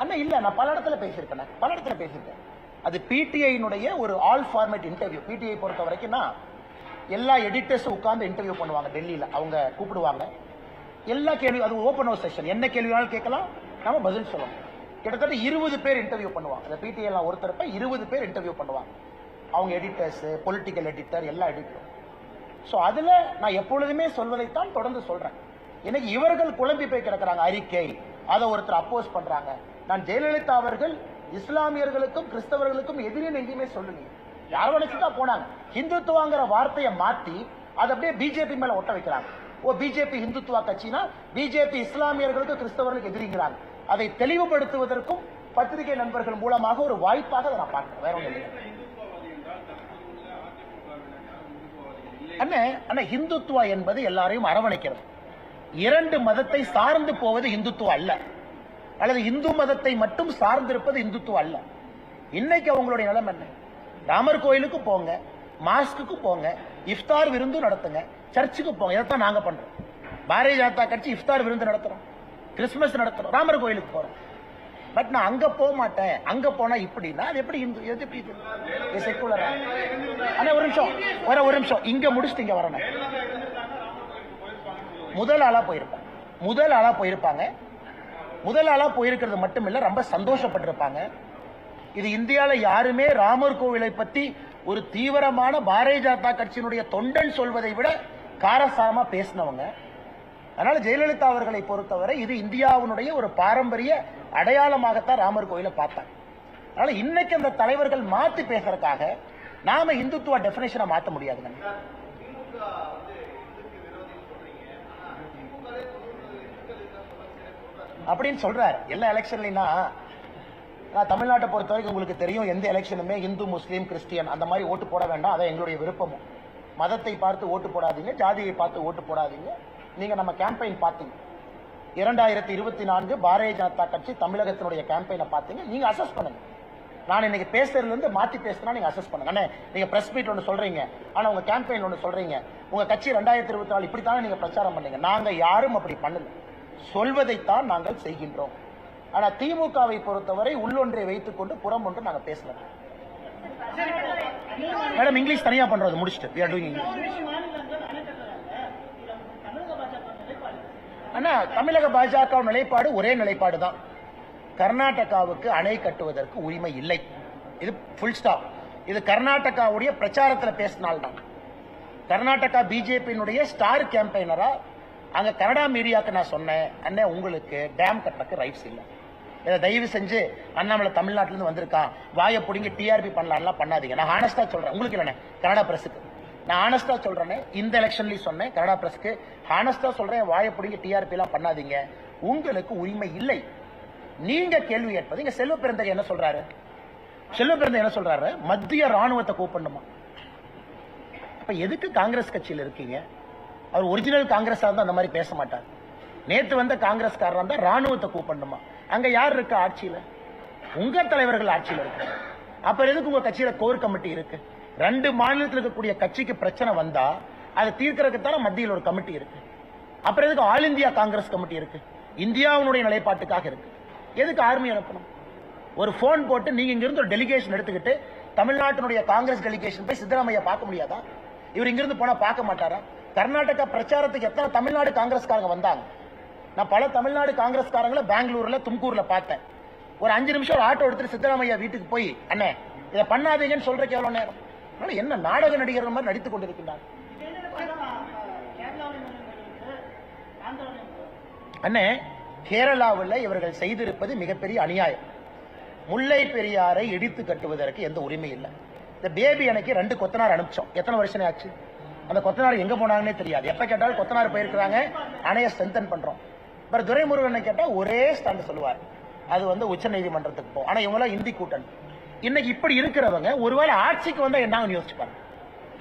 அண்ணா இல்ல, நான் பல இடத்துல பேசியிருக்கேன். அது பிடிஐனுடைய ஒரு ஆல் ஃபார்மேட் இன்டர்வியூ. பிடிஐ பொறுத்த வரைக்கும் எல்லா எடிட்டர்ஸும் உட்கார்ந்து இன்டர்வியூ பண்ணுவாங்க டெல்லியில. அவங்க கூப்பிடுவாங்க, எல்லா கேள்வி, அது ஓபன் ஹவுஸ் செஷன், என்ன கேள்வினாலும் கேட்கலாம், நாம பதில் சொல்லணும். கிட்டத்தட்ட 20 பேர் இன்டர்வியூ பண்ணுவாங்க. அந்த பிடிஐ எல்லாம் ஒருத்தரப்ப 20 பேர் இன்டர்வியூ பண்ணுவாங்க. அவங்க எடிட்டர்ஸ், பொலிட்டிக்கல் எடிட்டர், எல்லா எடிட்டரும். சோ அதுல நான் எப்பொழுதுமே சொல்வதைத்தான் தொடர்ந்து சொல்றேன். எனக்கு இவர்கள் குழம்பி போய் கிடக்கிறாங்க. அறிக்கை அதை ஒருத்தர் அப்போஸ் பண்றாங்க. நான் ஜெயலலிதா அவர்கள் இஸ்லாமியர்களுக்கும் கிறிஸ்தவர்களுக்கும் எதிரின்னு எங்கேயுமே சொல்லுங்க. யாரோ நினைச்சுட்டா போனாங்க. ஹிந்துத்துவாங்கிற வார்த்தையை மாத்தி அதை அப்படியே பிஜேபி மேல ஒட்ட வைக்கிறாங்க. ஓ, பிஜேபி ஹிந்துத்துவா கட்சினா பிஜேபி இஸ்லாமியர்களுக்கு கிறிஸ்தவர்களுக்கு எதிரிங்கிறாங்க. அதை தெளிவுபடுத்துவதற்கும் பத்திரிகை நண்பர்கள் மூலமாக ஒரு வாய்ப்பாக அதை நான் பார்க்கிறேன். வேற ஒன்றும் இல்லை. அண்ணா, ஹிந்துத்துவா என்பது எல்லாரையும் அரவணைக்கிறது. 2 மதத்தை சார்ந்து போவது இந்துத்துவா அல்ல, அல்லது இந்து மதத்தை மட்டும் சார்ந்திருப்பது இந்துத்துவா அல்ல. இன்னைக்கு அவங்களுடைய நிலைமை என்ன? ராமர் கோயிலுக்கு போங்க, மாஸ்க்கு போங்க, இஃப்தார் விருந்து நடத்துங்க, சர்ச்சுக்கு போங்க. இதைத்தான் நாங்க பண்றோம். பாரதிய ஜனதா கட்சி இஃப்தார் விருந்து நடத்துறோம், கிறிஸ்துமஸ் நடத்துறோம், ராமர் கோயிலுக்கு போறோம். பட் நான் அங்க போக மாட்டேன், அங்க போனா இப்படின்னா அது எப்படி செக்குலர்? ஆனா ஒரு நிமிஷம் இங்க முடிச்சுட்டு இங்க வரணும். முதல் ஆளா போயிருப்பாங்க. முதல் ஆளா போயிருக்கிறது மட்டுமில்ல, ரொம்ப சந்தோஷப்பட்டிருப்பாங்க. இது இந்தியாவில் யாருமே ராமர் கோவிலை பத்தி ஒரு தீவிரமான பாரதிய ஜனதா கட்சியினுடைய தொண்டன் சொல்வதை விட காரசாரமா பேசினவங்க. அதனால ஜெயலலிதா அவர்களை பொறுத்தவரை இது இந்தியாவினுடைய ஒரு பாரம்பரிய அடையாளமாகத்தான் ராமர் கோயிலை பார்த்தாங்க. அதனால இன்னைக்கு அந்த தலைவர்கள் மாத்தி பேசுறதுக்காக நாம இந்துத்துவ டெபினேஷனை மாற்ற முடியாதுங்க. அப்படின்னு சொல்றாரு எல்லா எலெக்ஷன்லயும். நான் தமிழ்நாட்டை பொறுத்த வரைக்கும் உங்களுக்கு தெரியும், எந்த எலெக்ஷனுமே இந்து முஸ்லீம் கிறிஸ்டியன் அந்த மாதிரி ஓட்டு போட வேண்டாம். அதை எங்களுடைய விருப்பமும். மதத்தை பார்த்து ஓட்டு போடாதீங்க, ஜாதியை பார்த்து ஓட்டு போடாதீங்க. நீங்க நம்ம கேம்பெயின் பார்த்தீங்க. 2024 பாரதிய ஜனதா கட்சி தமிழகத்தினுடைய கேம்பெயினை பார்த்தீங்க, நீங்க அசஸ் பண்ணுங்க. நான் இன்னைக்கு பேசுறதுல இருந்து மாத்தி பேசுனா நீங்க அசஸ் பண்ணுங்க. அண்ணே, நீங்க பிரஸ் மீட் ஒன்று சொல்றீங்க, ஆனா உங்க கேம்பெயின் ஒன்று சொல்றீங்க. உங்க கட்சி 2024 இப்படித்தானே நீங்க பிரச்சாரம் பண்ணீங்க. நாங்க யாரும் அப்படி பண்ணல, சொல்வதைத்தான் நாங்கள் செய்கின்றோம். ஆனா திமுகவை பொறுத்தவரை உள்ளொன்றை வைத்துக் கொண்டு புறம் ஒன்று நாங்க பேசலாம். மேடம், இங்கிலீஷ் தனியா பண்றது முடிச்சுட்டு we are doing English. அண்ணா, தமிழக பாஜக நிலைப்பாடு ஒரே நிலைப்பாடு தான். கர்நாடகாவுக்கு அணை கட்டுவதற்கு உரிமை இல்லை. இது ஃபுல் ஸ்டாப். இது கர்நாடகாவுடைய பிரச்சாரத்தில் பேசினால்தான். கர்நாடகா பிஜேபியினுடைய ஸ்டார் கேம்பெயினரா அங்க கனடா மீடியாவுக்கு நான் சொன்னேன், அண்ணே உங்களுக்கு டேம் கட்டுறதுக்கு ரைட்ஸ் இல்லை. இதை தயவு செஞ்சு அண்ணாமலை தமிழ்நாட்டிலிருந்து வந்திருக்கான், வாயை பிடிங்கி டிஆர்பி பண்ணலாம்லாம் பண்ணாதீங்க. நான் ஆனஸ்டா சொல்றேன், உங்களுக்கு இல்லைண்ணே, கனடா பிரஸுக்கு நான் ஆனஸ்டா சொல்றேன். இந்த எலெக்ஷன்லயும் சொன்னேன், கனடா பிரஸ்க்கு ஆனஸ்டா சொல்றேன், வாயை பிடிங்கி டிஆர்பி எல்லாம் பண்ணாதீங்க, உங்களுக்கு உரிமை இல்லை. நீங்க கேள்வி கேட்பது. இங்க செல்வ பெருந்தகை என்ன சொல்றாரு? செல்வ பெருந்தகை என்ன சொல்றாரு? மத்திய ராணுவத்தை கூப்பிடணுமா? அப்ப எதுக்கு காங்கிரஸ் கட்சியில் இருக்கீங்க? அவர் ஒரிஜினல் காங்கிரஸ் இருந்தா அந்த மாதிரி பேச மாட்டார். நேத்து வந்த காங்கிரஸ்காரர் இருந்தா ராணுவத்தை கூப்பிடணுமா? அங்க யார் இருக்க ஆட்சியில? உங்க தலைவர்கள் ஆட்சியில் இருக்கு. அப்புறம் எதுக்கு உங்க கட்சியில கோர் கமிட்டி இருக்கு? 2 மாநிலத்தில் இருக்கக்கூடிய கட்சிக்கு பிரச்சனை வந்தா அதை தீர்க்கறதுக்கு தானே மத்தியில் ஒரு கமிட்டி இருக்கு. அப்புறம் எதுக்கு ஆல் இந்தியா காங்கிரஸ் கமிட்டி இருக்கு? இந்தியாவுடைய நிலைப்பாட்டுக்காக இருக்கு. எதுக்கு ஆர்மி அனுப்பணும்? ஒரு போன் போட்டு நீங்க இங்கிருந்து ஒரு டெலிகேஷன் எடுத்துக்கிட்டு தமிழ்நாட்டினுடைய காங்கிரஸ் டெலிகேஷன் போய் சித்தராமையா பார்க்க முடியாதா? இவர் இங்கிருந்து போனா பார்க்க மாட்டாரா? கர்நாடகா பிரச்சாரத்துக்கு எத்தனை தமிழ்நாடு காங்கிரஸ்காரங்க வந்தாங்க? நான் பல தமிழ்நாடு காங்கிரஸ்காரங்களை பெங்களூர்ல தும்கூர்ல பார்த்தேன். ஒரு 5 நிமிஷம் ஆட்டோ எடுத்துட்டு சித்தராமையா வீட்டுக்கு போய், அண்ணே இதை பண்ணாதீங்கன்னு சொல்றதுக்கு எவ்வளவு நேரம்? என்ன நாடக நடிகர் மாதிரி நடித்துக் கொண்டிருக்கிறார். அண்ணே, கேரளாவில் இவர்கள் செய்திருப்பது மிகப்பெரிய அநியாயம். முல்லை பெரியாரை இடித்து கட்டுவதற்கு எந்த உரிமை இல்லை. இந்த பேபி அணைக்கு 2 கொத்தனார் அனுப்பிச்சோம். எத்தனை வருஷம் ஆச்சு? அந்த கொத்தனார் எங்க போனாங்கன்னே தெரியாது. எப்ப கேட்டாலும் கொத்தனார் போயிருக்கிறாங்க, அணையை ஸ்ட்ரென்தன் பண்றோம். அப்புறம் துரைமுருகனை கேட்டா ஒரே ஸ்டாண்ட் சொல்லுவார், அது உச்ச நீதிமன்றத்துக்கு போ. ஆனா இவங்க இந்தி கூட்டணி. இன்னைக்கு இப்படி இருக்கிறவங்க ஒருவேளை ஆட்சிக்கு வந்தா என்னன்னு யோசிச்சுப்பாங்க.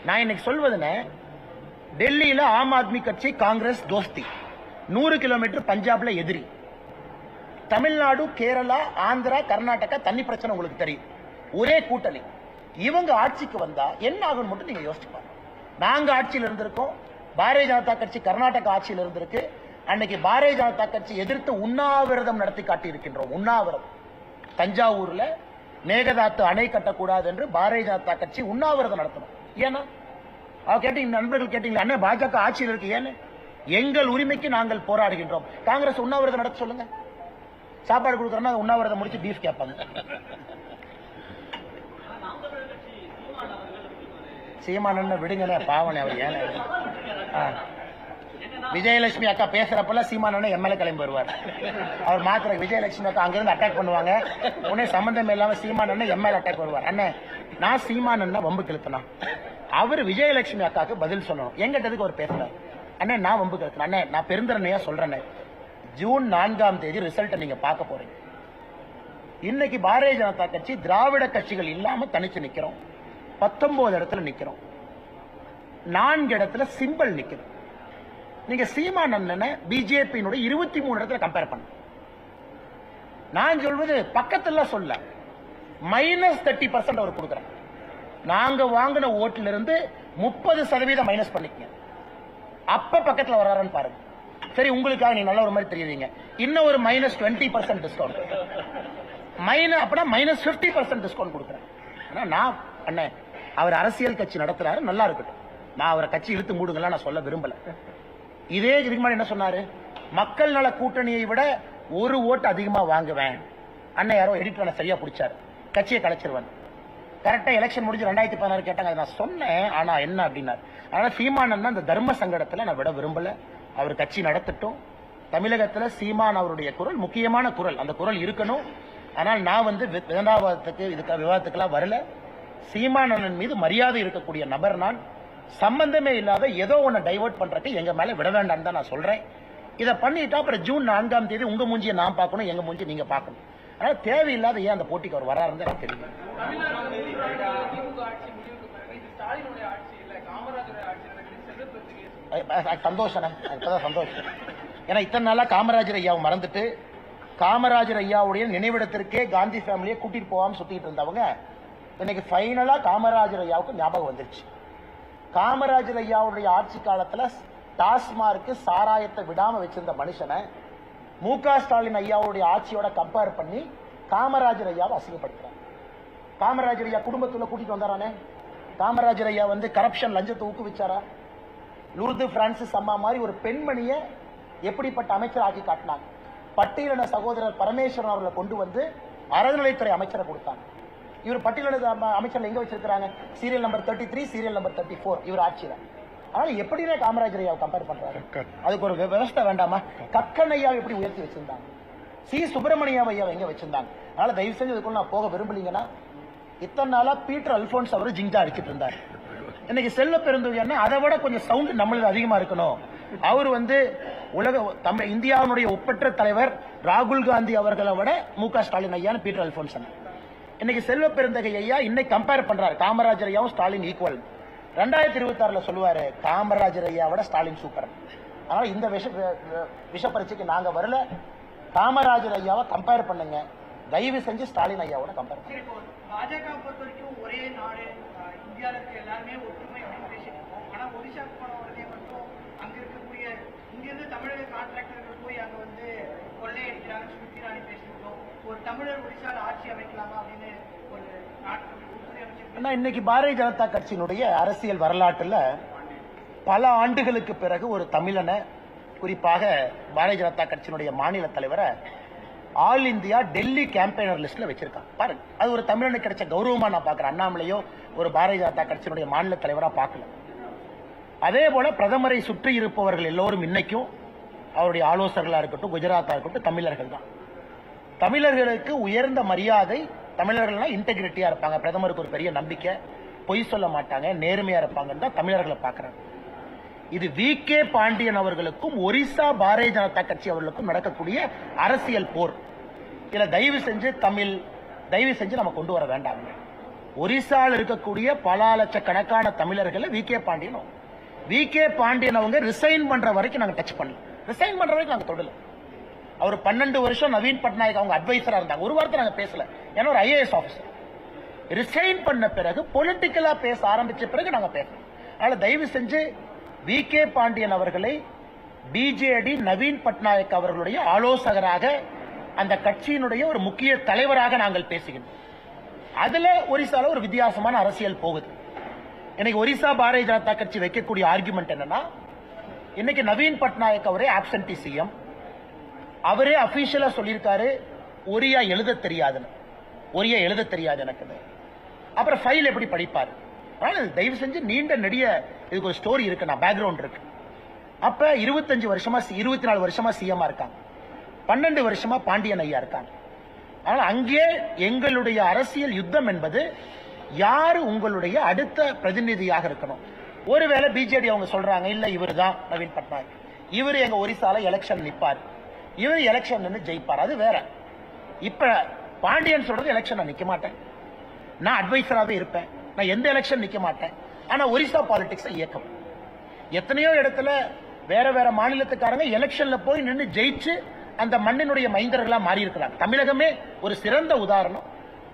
நான் இன்னைக்கு சொல்வதுன்னு, டெல்லியில ஆம் ஆத்மி கட்சி காங்கிரஸ் தோஸ்தி, 100 கிலோமீட்டர் பஞ்சாப்ல எதிரி. தமிழ்நாடு, கேரளா, ஆந்திரா, கர்நாடகா தண்ணி பிரச்சனை உங்களுக்கு தெரியும், ஒரே கூட்டணி. இவங்க ஆட்சிக்கு வந்தா என்ன ஆகும் மட்டும் நீங்க யோசிச்சுப்பாங்க. நாங்க ஆட்சியில் இருந்திருக்கோம், பாரதிய ஜனதா கட்சி கர்நாடகா ஆட்சியில் இருந்திருக்கு. அன்னைக்கு பாரதிய ஜனதா கட்சி எதிர்த்து உண்ணாவிரதம் நடத்தி காட்டி இருக்கின்றோம். உண்ணாவிரதம் தஞ்சாவூர்ல மேகதாத்து அணை கட்டக்கூடாது என்று பாரதிய ஜனதா கட்சி உண்ணாவிரதம் நடத்தணும். ஏன்னா கேட்டீங்க, நண்பர்கள் கேட்டீங்களா, அண்ணே பாஜக ஆட்சியில் இருக்கு, ஏன்னு? எங்கள் உரிமைக்கு நாங்கள் போராடுகின்றோம். காங்கிரஸ் உண்ணாவிரதம் நடத்த சொல்லுங்க. சாப்பாடு கொடுக்கறோம்னா உண்ணாவிரதம் முடிச்சு பீஃப் கேட்பாங்க. சீமானன் விடுங்கண்ணே, பாவனே அவர். ஏன்னா விஜயலட்சுமி அக்கா பேசுறப்பல சீமானன் எம்எல்ஏ கிளம்பி வருவார். அவர் மாத்திர விஜயலட்சுமி அக்கா அங்கிருந்து அட்டாக் பண்ணுவாங்க, உடனே சம்பந்தம் இல்லாம சீமானன் எம்எல்ஏ அட்டாக் வருவார். அண்ணே, நான் சீமானன் வம்பு கிழத்தினா அவர் விஜயலட்சுமி அக்காக்கு பதில் சொல்லணும். எங்கிட்டதுக்கு அவர் பேசுறாரு. அண்ணே நான் வம்பு கிழத்தினா, அண்ணே நான் பெருந்தரணையா சொல்றேன், ஜூன் 4ஆம் தேதி ரிசல்ட்டை நீங்க பார்க்க போறீங்க. இன்னைக்கு பாரதிய ஜனதா கட்சி திராவிட கட்சிகள் இல்லாம தனிச்சு நிக்கிறோம். 19 இடத்துல நிக்கிறோம், 4 இடத்துல சிம்பிள் நிக்கிறோம். நீங்க சீமானன் பிஜேபியினுடைய 23 இடத்துல கம்பேர் பண்ண. நான் சொல்வது பக்கத்துல சொல்ல, -30% அவர் கொடுக்குறேன். நாங்க வாங்கின ஓட்டுல இருந்து 30% மைனஸ் பண்ணிக்கங்க. அப்ப பக்கத்துல வர்றாருன்னு பாருங்க. சரி, உங்களுக்காக நீ நல்ல ஒரு மாதிரி தெரியுறீங்க, இன்னும் ஒரு -20% டிஸ்கவுண்ட், அப்பனா -50% டிஸ்கவுண்ட் கொடுக்குறேன். நான் அண்ணே அவர் அரசியல் கட்சி நடத்துறாரு, நல்லா இருக்கட்டும். நான் அவரை கட்சி இழுத்து மூடுங்களா நான் சொல்ல விரும்பல. இதே இதுக்கு முன்னாடி என்ன சொன்னாரு? மக்கள் நல கூட்டணியை விட 1 ஓட்டு அதிகமா வாங்குவேன். அண்ணன் யாரோ எடிட்டர் சரியா பிடிச்சாரு, கட்சியை கலைச்சிருவேன். கரெக்டா எலெக்ஷன் முடிஞ்சு 2016 கேட்டாங்க, நான் சொன்னேன். ஆனா என்ன அப்படின்னாரு. அதனால சீமானன் அந்த தர்ம சங்கடத்துல நான் விட விரும்பல. அவர் கட்சி நடத்தட்டும். தமிழகத்துல சீமான் அவருடைய குரல் முக்கியமான குரல், அந்த குரல் இருக்கணும். ஆனால் நான் விவாதத்துக்கெல்லாம் வரல. சீமானன் மீது மரியாதை இருக்கக்கூடிய நபர் நான். சம்பந்தமே இல்லாத ஏதோ ஒன்னு டைவர்ட் பண்றதுக்கு எங்க மேல விட வேண்டாம் தான் நான் சொல்றேன். இதை பண்ணிட்டா அப்புறம் ஜூன் 4ஆம் தேதி உங்க மூஞ்சியை நான் பார்க்கணும், எங்க மூஞ்சி நீங்க பார்க்கணும். அதனால தேவையில்லாத ஏன் அந்த போட்டிக்கு அவர் வராருன்னு எனக்கு தெரியும். சந்தோஷம், இப்பதான் சந்தோஷம். ஏன்னா இத்தனை நாளா காமராஜர் ஐயாவை மறந்துட்டு காமராஜர் ஐயாவுடைய நினைவிடத்திற்கே காந்தி ஃபேமிலியை கூட்டிட்டு போகாம சுத்திட்டு இருந்தவங்க இன்னைக்கு ஃபைனலா காமராஜர் ஐயாவுக்கு ஞாபகம் வந்துருச்சு. காமராஜர் ஐயாவுடைய ஆட்சி காலத்துல டாஸ்மார்க்கு சாராயத்தை விடாம வச்சிருந்த மனுஷனை மு.க. ஸ்டாலின் ஐயாவுடைய ஆட்சியோட கம்பேர் பண்ணி காமராஜர் ஐயாவை அசிங்கப்படுத்துறாங்க. காமராஜர் ஐயா குடும்பத்துல கூட்டிட்டு வந்தாரானே? காமராஜர் ஐயா கரப்ஷன் லஞ்சத்தை ஊக்குவிச்சாரா? லூர்து பிரான்சிஸ் அம்மா மாதிரி ஒரு பெண்மணியை எப்படிப்பட்ட அமைச்சர் ஆக்கி காட்டினாங்க. பட்டியலின சகோதரர் பரமேஸ்வரன் அவர்களை கொண்டு வந்து அறநிலைத்துறை அமைச்சரை கொடுத்தாங்க. இவர் பட்டியலின அமைச்சர் எங்க வச்சிருக்காங்க? சீரியல் நம்பர் 33, சீரியல் நம்பர் 34 இவர் ஆட்சியில. அதனால எப்படினே காமராஜர் ஐயாவை கம்பேர் பண்றாரு? அதுக்கு ஒரு விவசாய வேண்டாமா? கக்கன் ஐயாவை எப்படி உயர்த்தி வச்சிருந்தாங்க? சி சுப்பிரமணிய ஐயாவை எங்க வச்சிருந்தாங்க? அதனால தயவு செஞ்சு அதுக்குள்ள நான் போக விரும்பலீங்கன்னா, இத்தனை நாளா பீட்டர் அல்போன்ஸ் அவரு ஜிங்ஜா அடிச்சிட்டு இருந்தார். இன்னைக்கு செல்வ பெருந்தகையா அதை விட கொஞ்சம் சவுண்ட் நம்மளுக்கு அதிகமா இருக்கணும். அவர் உலக இந்தியாவுடைய ஒப்பற்ற தலைவர் ராகுல் காந்தி அவர்களை விட மு.க. ஸ்டாலின் ஐயா பீட்டர் அல்போன்ஸ். இன்னைக்கு செல்வ பெருந்தகை ஐயா இன்னைக்கு கம்பேர் பண்றாரு காமராஜர் ஐயாவும் ஸ்டாலின் ஈக்குவல். 2026 சொல்லுவாரு காமராஜர் ஐயா விட ஸ்டாலின் சூப்பர். அதனால இந்த விஷ பரீட்சைக்கு நாங்க வரல. காமராஜர் ஐயாவை கம்பேர் பண்ணுங்க, தயவு செஞ்சு ஸ்டாலின் ஐயாவோட கம்பேர் பண்ணுங்க. பாஜக பொறுத்த வரைக்கும் ஒரே நாடு இந்தியாவில் இருக்க எல்லாருமே ஒற்றுமை அப்படின்னு பேசிட்டு இருக்கோம். ஆனா ஒடிஷாக்கு போன உடனே மட்டும் அங்க இருக்கக்கூடிய இங்கிருந்து தமிழக கான்ட்ராக்டர்கள் போய் அங்க கொள்ளையடிக்கிறாங்க சுத்திராணி பேசியிருக்கோம். ஒரு தமிழர் ஒடிசால ஆட்சி அமைக்கலாமா அப்படின்னு ஒரு உள்துறை அமைச்சர். இன்னைக்கு பாரதிய ஜனதா கட்சியினுடைய அரசியல் வரலாற்றுல பல ஆண்டுகளுக்கு பிறகு ஒரு தமிழனை, குறிப்பாக பாரதிய ஜனதா கட்சியினுடைய மாநில தலைவரை ஆல் இந்தியா டெல்லி கேம்பெயினர் லிஸ்ட்ல வச்சிருக்காங்க. பாருங்க, அது ஒரு தமிழனுக்கு கிடைச்ச கௌரவமா நான் பாக்குறேன். அண்ணாமலையோ ஒரு பாரதிய ஜனதா கட்சியினுடைய மாநில தலைவரா பார்க்கல. அதே போல பிரதமரை சுற்றி இருப்பவர்கள் எல்லோரும் இன்னைக்கும் அவருடைய ஆலோசகர்களா இருக்கட்டும், குஜராத்தா இருக்கட்டும், தமிழர்கள் தான். தமிழர்களுக்கு உயர்ந்த மரியாதை. தமிழர்கள்னா இன்டெகிரிட்டியா இருப்பாங்க, பிரதமருக்கு ஒரு பெரிய நம்பிக்கை, பொய் சொல்ல மாட்டாங்க, நேர்மையா இருப்பாங்கன்னு தான் தமிழர்களை பார்க்கறாங்க. இது வி.கே. பாண்டியன் அவர்களுக்கும் ஒரிசா பாரதிய ஜனதா கட்சி அவர்களுக்கும் நடக்கக்கூடிய அரசியல் போர். இதுல தயவு செஞ்சு நம்ம கொண்டு வர வேண்டாம். ஒரிசால இருக்கக்கூடிய பல லட்சக்கணக்கான தமிழர்களை வி.கே. பாண்டியன் அவங்க ரிசைன் பண்ற வரைக்கும் நாங்க டச் பண்ணல. ரிசைன் பண்ற வரைக்கும் நாங்க தொடல. அவர் 12 வருஷம் நவீன் பட்நாயக் அவங்க அட்வைசரா இருந்தாங்க. ஒரு வார்த்தை நாங்க பேசல, ஏன்னா ஒரு IAS ஆபீசர். ரிசைன் பண்ண பிறகு பொலிட்டிக்கலா பேச ஆரம்பிச்ச பிறகு நாங்க பேசணும். அதனால தயவு செஞ்சு வி.கே. பாண்டியன் அவர்களை பிஜேடி நவீன் பட்நாயக் அவர்களுடைய ஆலோசகராக, அந்த கட்சியினுடைய ஒரு முக்கிய தலைவராக நாங்கள் பேசுகிறோம். அதுல ஒரிசால ஒரு வித்தியாசமான அரசியல் போகுது. இன்னைக்கு ஒரிசா பாரதிய ஜனதா கட்சி வைக்கக்கூடிய ஆர்குமெண்ட் என்னன்னா, இன்னைக்கு நவீன் பட்நாயக் அவரே ஆப்சென்டி சிஎம், அவரே அபிஷியலா சொல்லியிருக்காரு ஒரியா எழுத தெரியாது எனக்கு. அப்புறம் ஃபைல் எப்படி படிப்பாரு? அதனால தயவு செஞ்சு நீண்ட நெடிய இதுக்கு ஒரு ஸ்டோரி இருக்கு, பேக்ரவுண்ட் இருக்கு. அப்ப 24 வருஷமா சிஎம் இருக்காங்க, 12 வருஷமா பாண்டியன் ஐயா இருக்காங்க. அதனால அங்கே எங்களுடைய அரசியல் யுத்தம் என்பது யாரு உங்களுடைய அடுத்த பிரதிநிதியாக இருக்கணும். ஒருவேளை பிஜேடி அவங்க சொல்றாங்க இல்ல இவர் தான் நவீன் பட்நாயக், இவர் எங்க ஒரிசால எலெக்ஷன் நிப்பார், இவர் எலெக்ஷன் நின்று ஜெயிப்பார், அது வேற. இப்ப பாண்டியன் சொல்றது எலெக்ஷன் நான் நிக்க மாட்டேன், நான் அட்வைசராகவே இருப்பேன், நான் எந்த எலெக்ஷன் நிக்க மாட்டேன். ஆனா ஒரிசா பாலிடிக்ஸ் இயக்கம் எத்தனையோ இடத்துல வேற மாநிலத்துக்காரங்க எலெக்ஷன்ல போய் நின்று ஜெயிச்சு அந்த மண்ணினுடைய மைந்தர்களா மாறி இருக்கிறாங்க. தமிழகமே ஒரு சிறந்த உதாரணம்.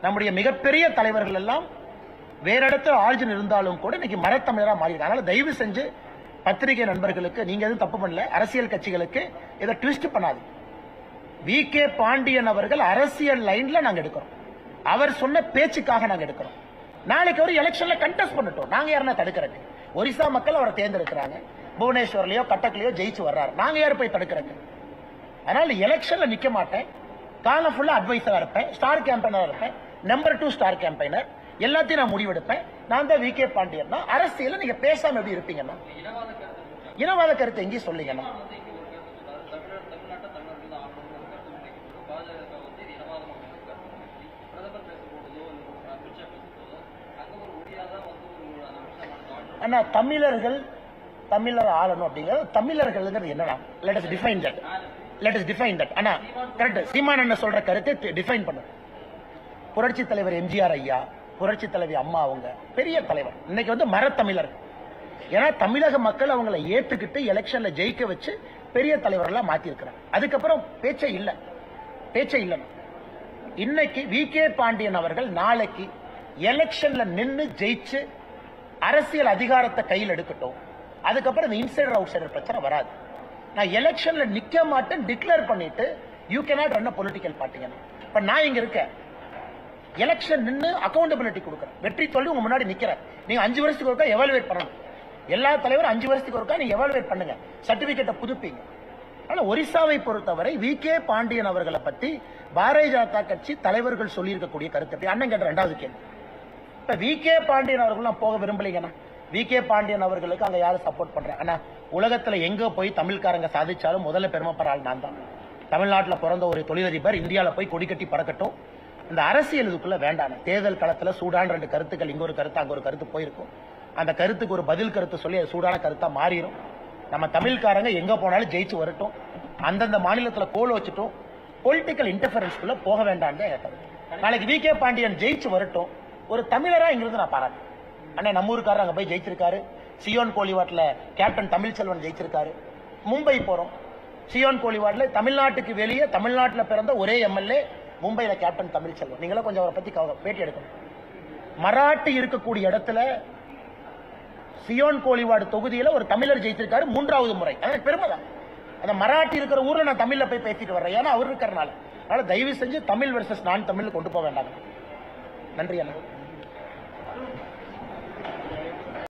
நம்முடைய மிகப்பெரிய தலைவர்கள் எல்லாம் வேற இடத்துல ஆர்ஜின் இருந்தாலும் கூட இன்னைக்கு மரத்தமிழரா மாறி இருக்காங்க. அதனால தயவு செஞ்சு பத்திரிகை நண்பர்களுக்கு, நீங்க எதுவும் தப்பு பண்ணல, அரசியல் கட்சிகளுக்கு இதை ட்விஸ்ட் பண்ணாது. வி.கே. பாண்டியன் அவர்கள் அரசியல் லைன்ல நாங்க எடுக்கிறோம், அவர் சொன்ன பேச்சுக்காக நாங்க எடுக்கிறோம். நாளைக்கு அவர் எலெக்ஷன்ல கண்டெஸ்ட் பண்ணட்டும், நாங்க யாருன்னா தடுக்கிறது? ஒரிசா மக்கள் அவரை தேர்ந்தெடுக்கிறாங்க, புவனேஸ்வர்லயோ கட்டக்லயோ ஜெயிச்சு வர்றாரு, நாங்க யாரு போய் தடுக்கிறது? அதனால எலெக்ஷன்ல நிக்க மாட்டேன், காலம் ஃபுல்லா அட்வைசரா இருப்பேன், ஸ்டார் கேம்பெயினரா இருப்பேன், நம்பர் 2 ஸ்டார் கேம்பெயினர், எல்லாத்தையும் நான் முடிவெடுப்பேன். நான் தான் வி.கே. பாண்டியன். அரசியல் நீங்க பேசாம எப்படி இருப்பீங்கன்னா? இனவாத கருத்து எங்கேயும் சொல்லுங்கன்னா ஆனா தமிழர் ஆளணும் அப்படிங்கிறது தமிழர்கள் என்னன்னா, let us define that. ஆனா கரெக்ட், சீமான் என்ன சொல்ற கருத்தை டிஃபைன் பண்ண. புரட்சி தலைவர் எம்ஜிஆர் ஐயா, புரட்சி தலைவி அம்மா அவங்க பெரிய தலைவர். இன்னைக்கு மரத்தமிழர். ஏன்னா தமிழக மக்கள் அவங்களை ஏத்துக்கிட்டு எலெக்ஷன்ல ஜெயிக்க வச்சு பெரிய தலைவர்களா மாத்தி இருக்கிறாங்க. அதுக்கப்புறம் பேச்சே இல்லை. இன்னைக்கு வி.கே. பாண்டியன் அவர்கள் நாளைக்கு எலெக்ஷன்ல நின்னு ஜெயிச்சு அரசியல் அதிகாரத்தை கையில் எடுக்கட்டும். அதுக்கப்புறம் இந்த இன்சைடர் அவுட் சைடர் பிரச்சனை வராது. நான் எலெக்ஷன்ல நிக்க மாட்டேன் டிக்ளேர் பண்ணிட்டு you cannot run a political பார்ட்டிங்க. இப்ப நான் இங்க இருக்கேன், எலெக்ஷன் நின்னு அக்கௌண்டபிலிட்டி கொடுக்குறேன், வெற்றி தோல்வி உங்க முன்னாடி நிக்கிறேன். நீங்க 5 வருஷத்துக்கு ஒருக்கா எவாலுவேட் பண்ணணும். எல்லா தலைவரும் 5 வருஷத்துக்கு ஒருக்கா நீங்க எவாலுவேட் பண்ணுங்க, சர்டிபிகேட்டை புதுப்பீங்க. அதனால ஒரிசாவை பொறுத்தவரை வி.கே. பாண்டியன் அவர்களை பத்தி பாரதிய ஜனதா கட்சி தலைவர்கள் சொல்லி இருக்கக்கூடிய கருத்து அண்ணன் கேட்ட 2வது கேள்வி. இப்ப வி.கே. பாண்டியன் அவர்கள் போக விரும்பலீங்கன்னா வி.கே. பாண்டியன் அவர்களுக்கு அங்க யாரும் சப்போர்ட் பண்றாங்க? ஆனா உலகத்துல எங்க போய் தமிழ்காரங்க சாதிச்சாலும் முதல்ல பெருமைப்படுற ஆள் நான் தான். தமிழ்நாட்டில் பிறந்த ஒரு தொழிலதிபர் இந்தியாவில் போய் கொடி கட்டி பறக்கட்டும். இந்த அரசியல் இதுக்குள்ள வேண்டாம். தேர்தல் களத்துல சூடான 2 கருத்துக்கள், இங்க ஒரு கருத்து அங்க ஒரு கருத்து போயிருக்கும். அந்த கருத்துக்கு ஒரு பதில் கருத்து சொல்லி அது சூடான கருத்தா மாறிடும். நம்ம தமிழ்காரங்க எங்க போனாலும் ஜெயிச்சு வரட்டும், அந்தந்த மாநிலத்துல கோல் வச்சுட்டும், பொலிட்டிக்கல் இன்டர்ஃபரன்ஸ்குள்ள போக வேண்டாம். நாளைக்கு வி.கே. பாண்டியன் ஜெயிச்சு வரட்டும், ஒரு தமிழரா இங்கிருந்து நான் பாராட்டு. அண்ணே நம்ம ஊருக்காரர் அங்க போய் ஜெயிச்சிருக்காரு. சியோன் கோலிவாட்ல கேப்டன் தமிழ்ச்செல்வன் ஜெயிச்சிருக்காரு. மும்பை போறோம், சியோன் கோலிவாட்ல தமிழ்நாட்டுக்கு வெளியே தமிழ்நாட்டில் பிறந்த ஒரே எம்எல்ஏ மும்பையில கேப்டன் தமிழ்ச்செல்வன். நீங்களும் கொஞ்சம் அவரை பத்தி பேட்டி எடுக்கணும். மராட்டி இருக்கக்கூடிய இடத்துல சியோன் கோலிவாடு தொகுதியில ஒரு தமிழர் ஜெயிச்சிருக்காரு 3வது முறை. எனக்கு பெருமை தான். அந்த மராட்டி இருக்கிற ஊர்ல நான் தமிழ்ல போய் பேசிட்டு வர்றேன், ஏன்னா அவர் இருக்கிறனால. அதனால தயவு செஞ்சு தமிழ் வெர்சஸ் நான் தமிழ் கொண்டு போக வேண்டாம். நன்றி அண்ணா.